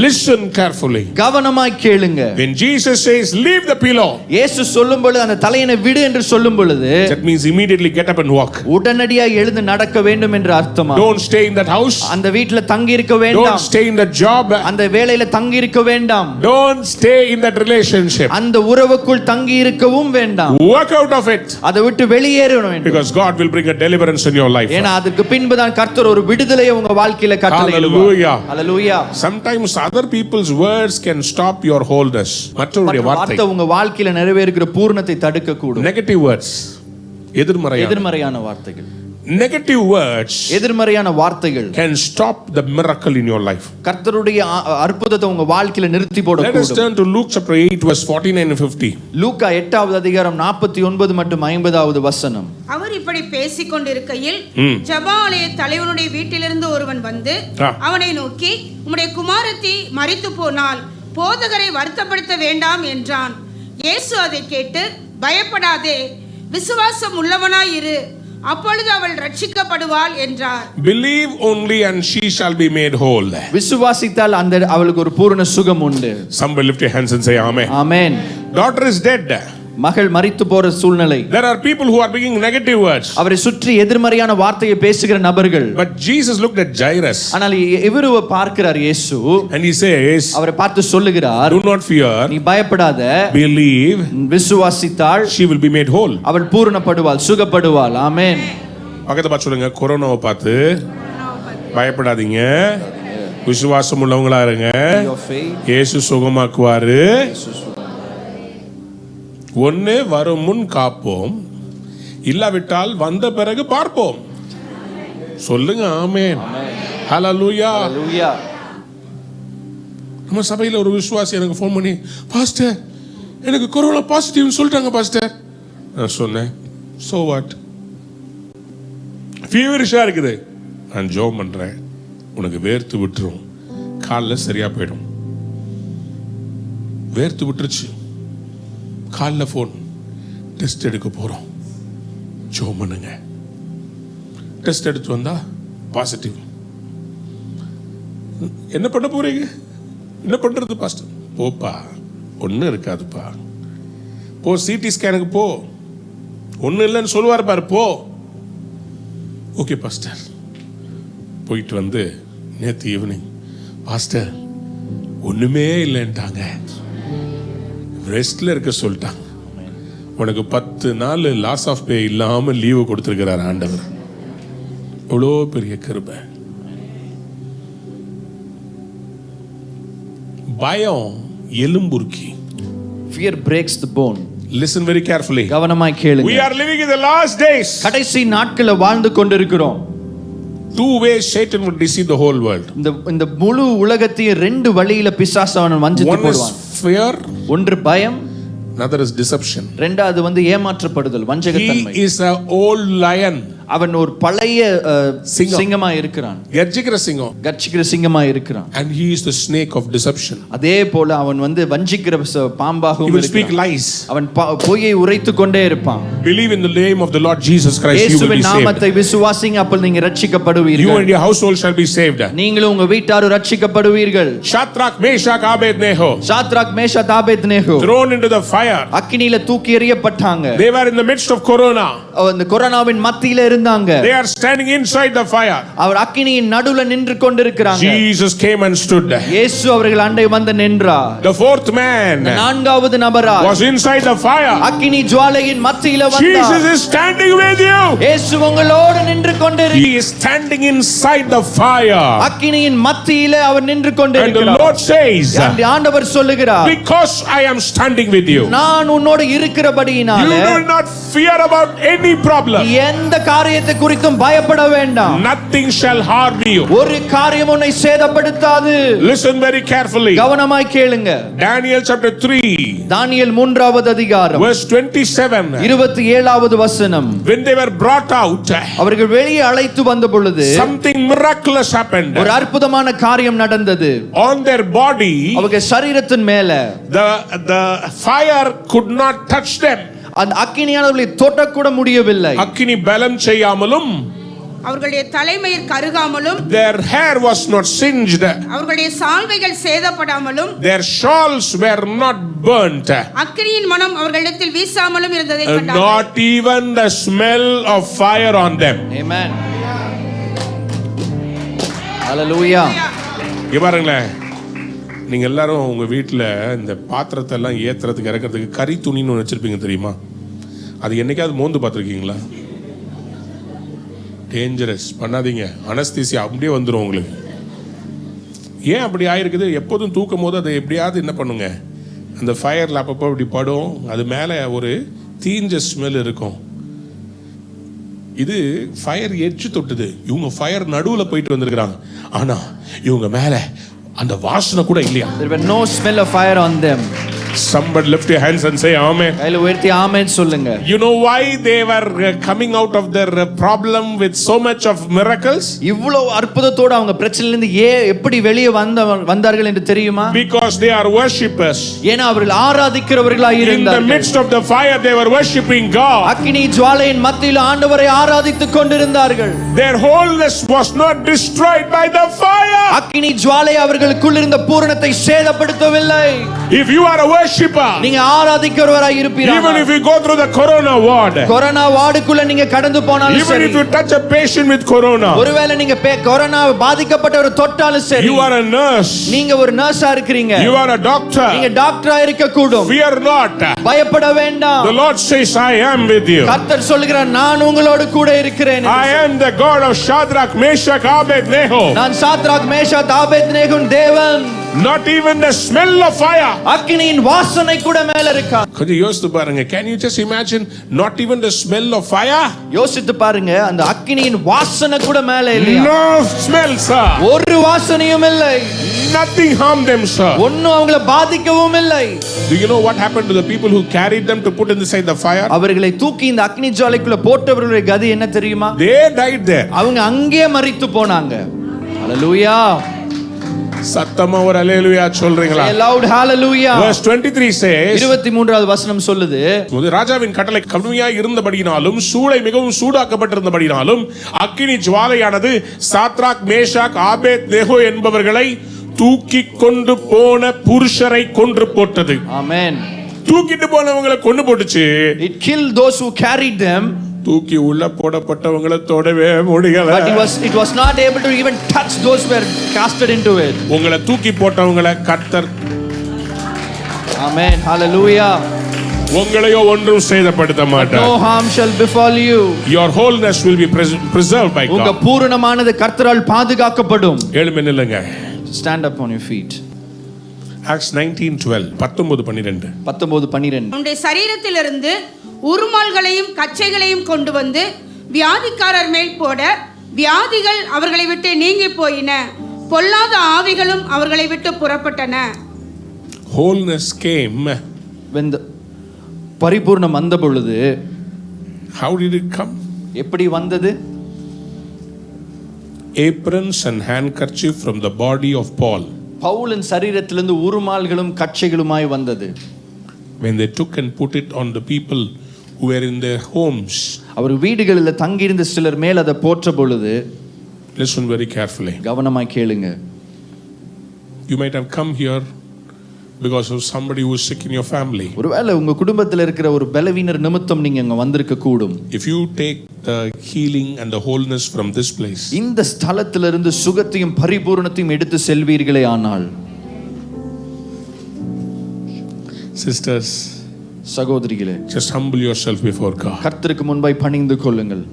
Listen carefully. கவனமாய் கேளுங்க. When Jesus says leave the pillow, இயேசு சொல்லும் பொழுது அந்த தலையணை விடு என்று சொல்லும் பொழுது, that means immediately get up and walk. உடனடியாக எழுந்து நடக்க வேண்டும் என்று அர்த்தமா? Don't stay in that house. அந்த வீட்ல தங்கி இருக்க வேண்டாம். Don't stay in that job. அந்த வேலையில தங்கி இருக்க வேண்டாம். Don't stay in that relationship. அந்த உறவுக்குள் தங்கி இருக்கவும் வேண்டாம். Walk out of it. அதை விட்டு வெளியேற வேண்டும். Because God will bring a deliverance in your life. ஏனா அதுக்கு பின்பு தான் கர்த்தர் ஒரு விடுதலையை உங்க வாழ்க்கையில கட்டளையிடுவார். Hallelujah. Hallelujah. Sometimes other people's words can stop your wholeness. மற்றவருடைய வார்த்தை உங்க வாழ்க்கையில நிறைவேறுகிற பூரணத்தை தடுக்க கூடும். Negative words, எதிர்மறையான வார்த்தைகள். Negative words, எதிர்மறையான வார்த்தைகள் can stop the miracle in your life. கர்த்தருடைய அற்புதத்தை உங்க வாழ்க்கையில நிறுத்தி போட கூடும். Let us turn to Luke chapter 8 verse 49 and 50. லூக்கா 8வது அதிகாரம் 49 மற்றும் 50வது வசனம். அவர் இப்படி பேசிக் கொண்டிருக்கையில் ஜெபாலய தலைவனுடைய வீட்டிலிருந்து ஒருவன் வந்து அவனை நோக்கி, உம்முடைய குமாரத்தி மரித்து போனால் போதகரை வருத்தப்படுத்த வேண்டாம் என்றான். இயேசு அதை கேட்டு, பயப்படாதே, விசுவாசம் உள்ளவனாய் இரு, அப்பொழுது அவள் ரட்சிக்கப்படுவாள் என்றார். Believe only and she shall be made whole. விசுவாசித்தால் அவளுக்கு ஒரு பூரண சுகம் உண்டு. Somebody lift your hands and say amen. Amen. Daughter is dead. மகள் மரித்து போற சூழ்நிலை. There are people who are speaking negative words. அவரை சுற்றி எதிர்மறையான வார்த்தையை பேசுகிற நபர்கள். But Jesus looked at Jairus. ஆனால் இவருவ பார்க்கிறார் இயேசு. And he says, அவரை பார்த்து சொல்லுகிறார், do not fear. நீ பயப்படாத. Believe. விசுவாசித்தால் she will be made whole. அவள் பூரணப்படுவாள், சுகப்படுவாள். ஆமென். பக்கத்துல பார்த்து சொல்லுங்க, கொரோனாவை பார்த்து பயப்படாதீங்க, விசுவாசம் உள்ளவங்களா இருங்க, இயேசு சுகமாக்குவாரு. ஒண்ணு வரும் முன் காப்போம், இல்லாவிட்டால் வந்த பிறகு பார்ப்போம். சொல்லுங்க ஆமென். ஹல்லேலூயா. ஹல்லேலூயா. நம்ம சபையில ஒரு விசுவாசி எனக்கு ஃபோன் பண்ணி, பாஸ்டர் எனக்கு கொரோனா பாசிட்டிவ்னு சொல்லிட்டாங்க பாஸ்டர். நான் சொன்னேன், சோ வாட், ஃபீவரிஷா இருக்குது, நான் ஜெபம் பண்றேன், உனக்கு வேர்த்து விட்டுரும், காலைல சரியா போயிடும். வேர்த்து விட்டுருச்சு, காலைல ஃபோன், டெஸ்ட் எடுக்க போறோம், ஜெபம் பண்ணுங்க. டெஸ்ட் எடுத்து வந்தா பாசிட்டிவ். என்ன பண்ண போறீங்க? என்ன பண்றது பாஸ்டர்? போப்பா, ஒன்றும் இருக்காதுப்பா, போ சிடி ஸ்கேனுக்கு போ, ஒன்றும் இல்லைன்னு சொல்லுவார் பாரு, போ. Okay pastor. போயிட்டு வந்து நேற்று ஈவினிங், பாஸ்டர் ஒன்றுமே இல்லைன்ட்டாங்க, ரெஸ்ட்ல இருக்க சொல்லிட்டாங்க. உனக்கு 10 நாள் லாஸ் ஆஃப் பே இல்லாமல் லீவு கொடுத்துருக்கிறார் ஆண்டவர். எவ்வளோ பெரிய கிருபை. பயம் எலும்புருக்கி. Fear breaks the bone. Listen very carefully. கவனமாய் கேளுங்க. We are living in the last days. கடைசி நாட்களில் வாழ்ந்து கொண்டிருக்கிறோம். 2 ways Satan would deceive the whole world. இந்த முழு உலகத்தையும் 2 வழியில பிசாசு அவன் வஞ்சித்து போடுவான். One is fear. ஒன்று பயம். Another is deception. இரண்டாவது ஏமாற்றப்படுதல், வஞ்சகத்தன்மை. He is an old lion. அவன் ஒரு பழைய சிங்கமா இருக்கிறான். கர்ஜிக்கிற சிங்கம். கர்ஜிக்கிற சிங்கமா இருக்கிறான். And he is the snake of deception. அதே போல அவன் வஞ்சிக்கிற பாம்பாகவும் he will speak lies. அவன் பொய்யை உரைத்து கொண்டே இருப்பான். Believe in the name of the Lord Jesus Christ, you will be saved. இயேசுவின் நாமத்தை விசுவாசிங்க, அப்ப நீங்க ரட்சிக்கப்படுவீர்கள். You and your household shall be saved. நீங்களும் உங்க வீட்டாரும் ரட்சிக்கப்படுவீர்கள். Shadrach, Meshach, Abednego. Shadrach, Meshach, Abednego thrown into the fire. அக்கினியில தூக்கி எறியப்பட்டாங்க. They were in the midst of corona. அந்த கொரோனாவின் மத்தியில இருந்தாங்க. They are standing inside the fire. அவர் அக்கினியின் நடுவுல நின்று கொண்டிருக்கிறாங்க. Jesus came and stood. இயேசு அவர்கள் அண்டை வந்து நின்றார். The fourth man, நான்காவது நபராய், was inside the fire. அக்கினி ஜுவாலையின் மத்தியில வந்தார். Jesus is standing with you. இயேசு உங்களோடு நின்று கொண்டிருக்கிறார். He is standing inside the fire. அக்கினியின் மத்தியில அவர் நின்று கொண்டிருக்கிறார். And the Lord says, ஆண்டவர் சொல்லுகிறார், because I am standing with you, நான் உன்னோடு இருக்கிறபடியினால you do not fear about any problem. எந்த காரியத்தை குறித்தும் பயப்பட வேண்டாம். Nothing shall harm you. ஒரு காரியம் உன்னை சேதப்படுத்தாது. Listen very carefully. கவனமாய் கேளுங்க. Daniel chapter 3, தானியேல் 3வது அதிகாரம் verse 27. 27வது வசனம். When they were brought out, அவர்கள் வெளியே அழைத்து வந்த பொழுது something miraculous happened. ஒரு அற்புதமான காரியம் நடந்தது. On their body, அவர்கள் சரீரத்தின் மேல the fire could not touch them. அந்த அக்கினியானவர்களை தொட்டக்கூட முடியவில்லை. அக்கினி பலம் செய்யாமலும், அவர்களுடைய தலைமயிர் கருகாமலும், their hair was not singed, அவர்களுடைய சால்வைகள் சேதப்படாமலும், their shawls were not burnt, அக்கினியின் மனம் அவர்களிடத்தில் வீசாமலும் இருந்ததை கண்டார்கள். not even the smell of fire on them. Amen. Hallelujah. பாருங்களேன், நீங்க எல்லாரும் உங்க வீட்டுல இந்த பாத்திரத்தை எல்லாம் ஏத்துறதுக்கு இறக்கிறதுக்கு கறி துணின்னு வச்சிருப்பீங்க தெரியுமா? அது என்னைக்காவது மோந்து பார்த்துருக்கீங்களா? டேஞ்சரஸ், பண்ணாதீங்க. அனஸ்தீசியா அப்படியே வந்துடும் உங்களுக்கு. ஏன் அப்படி ஆயிருக்குது? எப்போதும் தூக்கும் போது அதை எப்படியாவது என்ன பண்ணுங்க, அந்த ஃபயர்ல அப்பப்போ இப்படி படும், அது மேலே ஒரு தீஞ்ச ஸ்மெல் இருக்கும். இது ஃபயர் எட்ஜ் தொட்டுது, இவங்க ஃபயர் நடுவில் போயிட்டு வந்திருக்கிறாங்க, ஆனா இவங்க மேலே அந்த வாசனை கூட இல்லையா? There were no smell of fire on them. Somebody lift your hands and say amen. கையில உயர்த்தி ஆமென் சொல்லுங்க. You know why they were coming out of their problem with so much of miracles? இவ்வளவு அற்புதத்தோட அவங்க பிரச்சனையில இருந்து எப்படி வெளியே வந்தார்கள் என்று தெரியுமா? Because they are worshippers. ஏனா அவர்கள் ஆராதிக்கிறவர்களாய் இருந்தார்கள். In the midst of the fire they were worshiping God. அக்கினி ஜுவாலையின் மத்தியில் ஆண்டவரை ஆராதித்துக் கொண்டிருந்தார்கள். Their wholeness was not destroyed by the fire. அக்கினி ஜுவாலை அவர்களுக்குள் இருந்த பூரணத்தை சேதப்படுத்தவில்லை. If you are a worshiper. நீங்க ஆராதிக்கிறவராய் இருப்பீர்கள். Even if you go through the corona ward, corona வார்டுக்குள்ள நீங்க கடந்து போனாலும் even சரி, if you touch a patient with corona, ஒருவேளை நீங்க கொரோனா பாதிக்கப்பட்டவர் தொட்டாலும் சரி, you are a nurse, நீங்க ஒரு நர்ஸா இருக்கிறீங்க, you are a doctor, நீங்க டாக்டரா இருக்க கூடும், fear not. பயப்பட வேண்டாம். The Lord says, I am with you. கர்த்தர் சொல்கிறார், நான் உங்களோடு கூட இருக்கிறேன். I am the God of Shadrach, Meshach, Abednego. நான் சாத்ராக் மேஷாக் ஆபேத்நேகோவின் தேவன். Not even the smell of fire. அக்கினியின் வாசனை கூட மேல இருக்கா. கொஞ்சம் யோசித்து பாருங்க. Can you just imagine not even the smell of fire? யோசித்து பாருங்க, அந்த அக்கினியின் வாசனை கூட மேல இல்லையா? No smell, sir. ஒரு வாசனையும் இல்லை. Nothing harmed them, sir. ஒண்ணும் அவங்களை பாதிக்கவும் இல்லை. Do you know what happened to the people who carried them to put inside the fire? அவர்களை தூக்கி இந்த அக்கினி ஜுவாலைக்குள்ள போட்டவர்களுடைய கதி என்ன தெரியுமா? They died there. அவங்க அங்கேயே மரித்து போனாங்க. ஹalleluya. சத்தமா ஒரு ஹalleluya சொல்றீங்களா? Say loud hallelujah. Verse 23 says, 23வது வசனம் சொல்லுது, ராஜாவின் கட்டளை கடுமையாய் இருந்தபடியினாலும் சூளை மிகவும் சூடாக்கப்பட்டிருந்தபடியினாலும் அக்கினி ஜுவாலையானது சாத்ராக் மேஷாக் ஆபேத்நேகோ என்பவர்களை தூக்கி கொண்டு போன புருஷரை கொன்று போட்டது. ஆமென். தூக்கிட்டு போனவங்களை கொண்டு போட்டுச்சு. It killed those who carried them. தூக்கி உள்ள போடப்பட்டவங்களை தொடவே முடியல. But it was not able to even touch those who were casted into it. உங்களை தூக்கி போட்டவங்களை கர்த்தர், Amen, hallelujah, உங்களையோ ஒன்றும் சேதப்படுத்த மாட்டார். no harm shall befall you. Your wholeness will be preserved by உங்க God. பூரணமானது கர்த்தரால் பாதுகாக்கப்படும். எழும்பி நில்லுங்க. Stand up on your feet. Acts 19:12 19:12 19:12. உன்னுடைய சரீரத்திலிருந்து உருமால்களையும் கச்சைகளையும் கொண்டு வந்து வியாதிக்காரர் மேல் போட வியாதிகள் அவர்களை விட்டு நீங்கி போயின, பொல்லாத ஆவிகளும் அவர்களை விட்டு புறப்பட்டன. Wholeness came. When the பரிபூர்ணம் வந்த பொழுது, How did it come? எப்படி வந்தது? Aprons and handkerchief from the body of Paul. பவுலின் சரீரத்திலிருந்து உருமால்களும் கச்சைகளுமாய் வந்தது. When they took and put it on the people who were in their homes. அவர் வீடுகளில் தங்கியிருந்த சிலர் மேல் அதை போற்ற பொழுது, Listen very carefully. கவனமாய் கேளுங்க. You might have come here because of somebody who is sick in your family. ஒருவேளை உங்க குடும்பத்தில் இருக்கிற ஒரு பலவீனர் நிமித்தம் நீங்க அங்க வந்திருக்க கூடும். If you take the healing and the wholeness from this place, இந்த ஸ்தலத்திலிருந்து சுகத்தையும் பரிபூரணத்தையும் எடுத்து செல்வீர்களே ஆனால், sisters, சகோதரிகளே, just humble yourself before God. கர்த்தருக்கு முன்பாய் பணிந்து கொள்ளுங்கள்.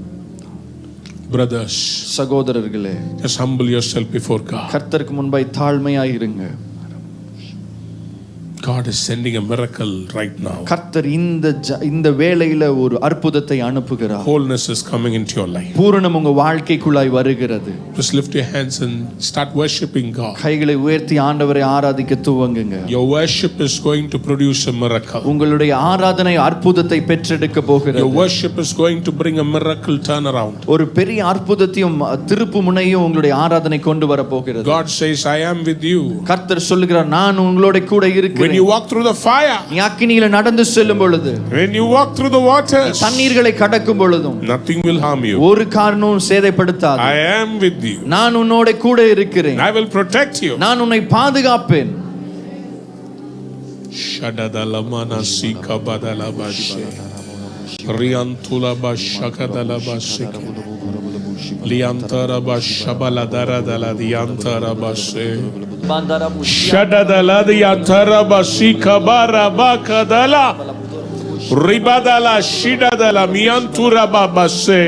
Brothers, சகோதரர்களே, just humble yourself before God. கர்த்தருக்கு முன்பாய் தாழ்மையாய் இருங்க. God is sending a miracle right now. கர்த்தர் இந்த வேளையில ஒரு அற்புதத்தை அனுப்புகிறார். Wholeness is coming into your life. பூரணம் உங்க வாழ்க்கைக்குள்ளாய் வருகிறது. Just lift your hands and start worshiping God. கைகளை உயர்த்தி ஆண்டவரை ஆராதிக்க துவங்குங்க. Your worship is going to produce a miracle. உங்களுடைய ஆராதனை அற்புதத்தை பெற்றெடுக்க போகிறது. Your worship is going to bring a miracle turnaround. ஒரு பெரிய அற்புதத்தையும் திருப்பு முனையும் உங்களுடைய ஆராதனை கொண்டு வர போகிறது. God says, I am with you. கர்த்தர் சொல்லுகிறார், நான் உங்களோட கூட இருக்கிறேன். When you walk through the fire, நீ அக்கினியில நடந்து செல்லும் பொழுது, when you walk through the waters, தண்ணீர்களை கடக்கும் பொழுதும் nothing will harm you. ஒரு காரணமும் சேதப்படுத்தாது. I am with you. நான் உன்னோட கூட இருக்கிறேன். I will protect you. நான் உன்னை பாதுகாப்பேன். Shadadala manasi kabadala bashi. Riantula bashakadala bashik. Liantara bashabala daradala diantara bashi. Shadadala diantara bashi kabara bakadala. Ribadala shidadala miantura babase.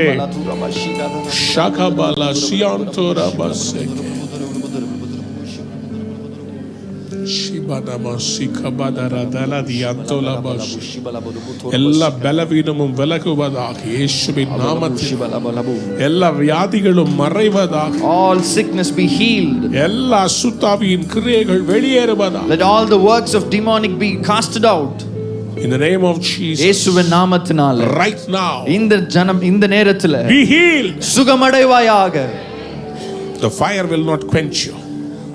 Shakabala siantura base. எல்லா பலவீனமும் விலகுவதாக, இயேசுவின் நாமத்தில் எல்லா வியாதிகளும் மறைவதாக, All sickness be healed. எல்லா அசுத்தாவியின் கிரியைகள் வெளியேறுவதாக. Let all the works of demonic be casted out. In the name of Jesus. இயேசுவின் நாமத்தினால Right now. இந்த நேரத்துல Be healed. சுகமடைவாயாக. The fire will not quench you.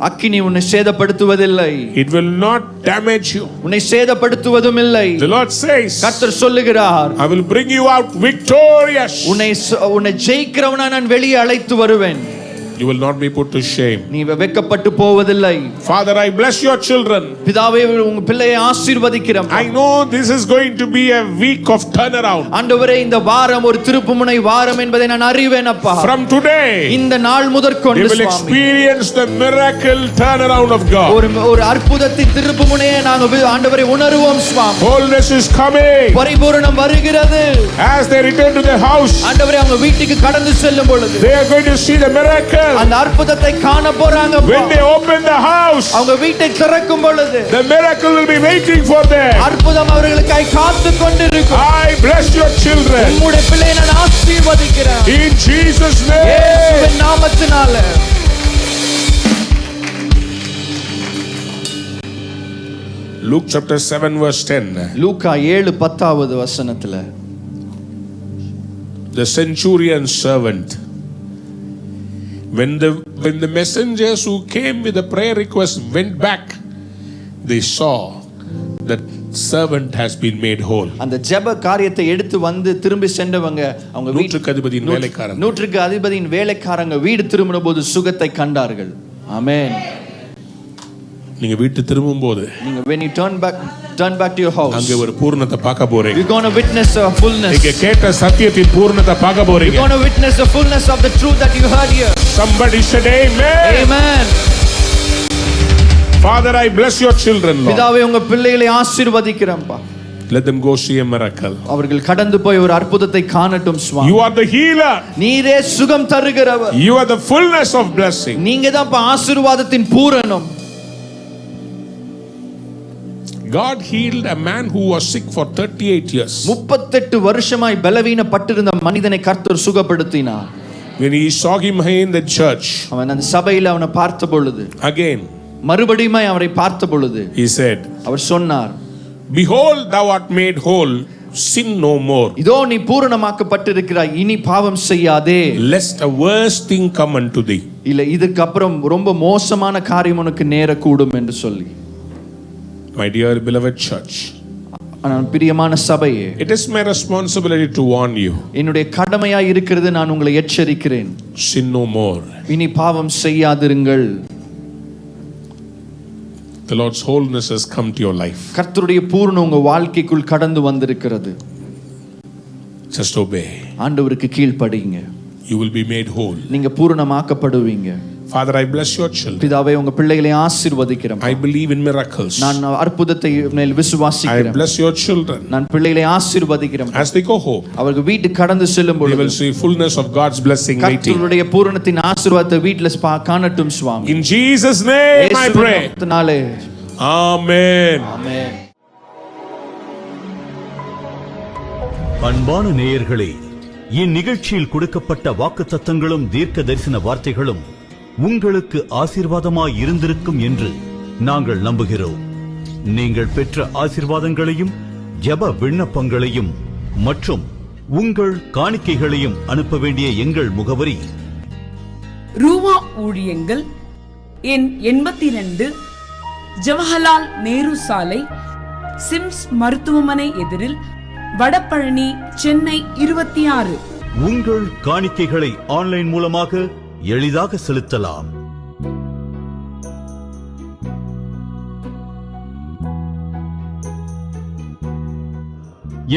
அக்கினி உன்னை சேதப்படுத்துவதில்லை. It will not damage you. உன்னை சேதப்படுத்துவதும் இல்லை. The Lord says, கர்த்தர் சொல்லுகிறார், I will bring you out victorious. உன்னை ஜெயிக்கிறவனா நான் வெளியே அழைத்து வருவேன். You will not be put to shame. நீ வெட்கப்பட்டு போவதில்லை. Father, I bless your children. பிதாவே உங்க பிள்ளையை ஆசீர்வதிக்கிறேன். I know this is going to be a week of turnaround. ஆண்டவரே இந்த வாரம் ஒரு திருப்புமுனை வாரம் என்பதை நான் அறிவேன் அப்பா. From today, இந்த நாள் முதற்கொண்டு we will experience the miracle turnaround of God. ஒரு அற்புதத்தின் திருப்புமுனையை நாங்கள் ஆண்டவரை உணர்வோம் சுவாமி. Wholeness is coming. பரிபூரணம் வருகிறது. As they return to their house, ஆண்டவரே அவங்க வீட்டுக்கு கடந்து செல்லும் பொழுது they are going to see the miracle. அந்த அற்புதத்தை காண போறாங்க. When they open the house, அவங்க வீட்டை திறக்கும் பொழுது the miracle will be waiting for them. அற்புதம் அவர்களுக்காய் காத்து கொண்டிருக்கும். I bless your children. உம்முடைய பிள்ளையை நான் ஆசீர்வதிக்கிறேன். In Jesus' name. இயேசுவின் நாமத்தினால. Luke chapter 7 verse 10. லூக்கா 7:10வது வசனத்துல The centurion servant, when the messengers who came with the prayer request went back, they saw that servant has been made whole. அந்த ஜெப காரியத்தை எடுத்து வந்து திரும்பி சென்றவங்க அவங்க நூற்றுக்கு அதிபதியின் வேலைக்காரங்க, நூற்றுக்கு அதிபதியின் வேலைக்காரங்க வீடு திரும்பின போது சுகத்தை கண்டார்கள். ஆமென். நீங்க வீட்டு திரும்பும்போது நீங்க when you turn back to your house, அங்க ஒரு பூரணத்தை பார்க்க போறீங்க. you're going to witness a fullness. நீங்க கேட்ட சத்தியத்தின் பூரணத்தை பார்க்க போறீங்க. You're going to witness the fullness of the truth that you heard here. Somebody said amen. Amen. Father, I bless your children, Lord. பிதாவே உங்க பிள்ளைகளை ஆசீர்வதிக்கிறேன்ப்பா. Let them go see a miracle. அவர்கள் கடந்து போய் ஒரு அற்புதத்தை காணட்டும் சுவாமி. You are the healer. நீரே சுகம் தருகிறவர். You are the fullness of blessing. நீங்க தான் ஆசீர்வாதத்தின் பூரணம். God healed a man who was sick for 38 years. 38 வருஷமாய் பலவீனப்பட்டிருந்த மனிதனை கர்த்தர் சுகப்படுத்தினார். When he saw him in the church, அவன் அந்த சபையில அவனை பார்த்த பொழுது, again மறுபடியும் அவரை பார்த்த பொழுது, he said, அவர் சொன்னார், behold, thou art made whole, sin no more. இதோ நீ பூரணமாக்கப்பட்டிருக்கிறாய், இனி பாவம் செய்யாதே. Lest a worse thing come unto thee. இல்ல இதுக்கு அப்புறம் ரொம்ப மோசமான காரியம் உனக்கு நேரக்கூடும் என்று சொல்லி. My dear beloved church, பிரியமான சபையே, it is my responsibility to warn you. என்னுடைய கடமையா இருக்கிறது நான் உங்களை எச்சரிக்கிறேன். Sin no more. இனி பாவம் செய்யாதிருங்கள். The Lord's wholeness has come to your life. கர்த்தருடைய பூரணம் உங்க வாழ்க்கைக்குள் கடந்து வந்திருக்கிறது. Just obey. ஆண்டவருக்கு கீழ்ப்படிங்க. You will be made whole. நீங்க பூரணமாக்கப்படுவீங்க. Father, I bless your children. பிதாவே உங்க பிள்ளைகளை ஆசீர்வதிக்கிறேன். I believe in miracles. நான் அற்புதத்தை மேல் விசுவாசிக்கிறேன். I bless your children. நான் பிள்ளைகளை ஆசீர்வதிக்கிறேன். As they go home, அவர்கள் வீட்டுக்கு கடந்து செல்லும் பொழுது they will see fullness of God's blessing waiting. கர்த்தருடைய பூரணத்தின் ஆசீர்வாதத்தை வீட்டில் காணட்டும் சுவாமி. In Jesus' name I pray. Amen. Amen. அன்பான நேயர்களே, இந்நிகழ்ச்சியில் கொடுக்கப்பட்ட வாக்குத்தத்தங்களும் தீர்க்க தரிசன வார்த்தைகளும் உங்களுக்கு ஆசீர்வாதமாய் இருந்திருக்கும் என்று நாங்கள் நம்புகிறோம். நீங்கள் பெற்ற ஆசீர்வாதங்களையும் ஜெப விண்ணப்பங்களையும் மற்றும் உங்கள் காணிக்கைகளையும் அனுப்ப வேண்டிய எங்கள் முகவரி: ரூவா ஊழியங்கள், எண் 82, ஜவஹர்லால் நேரு சாலை, சிம்ஸ் மருத்துவமனை எதிரில், வடபழனி, சென்னை 26. உங்கள் காணிக்கைகளை ஆன்லைன் மூலமாக எளிதாக செலுத்தலாம்.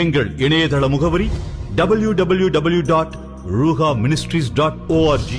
எங்கள் இணையதள முகவரி www.ruhaministries.org.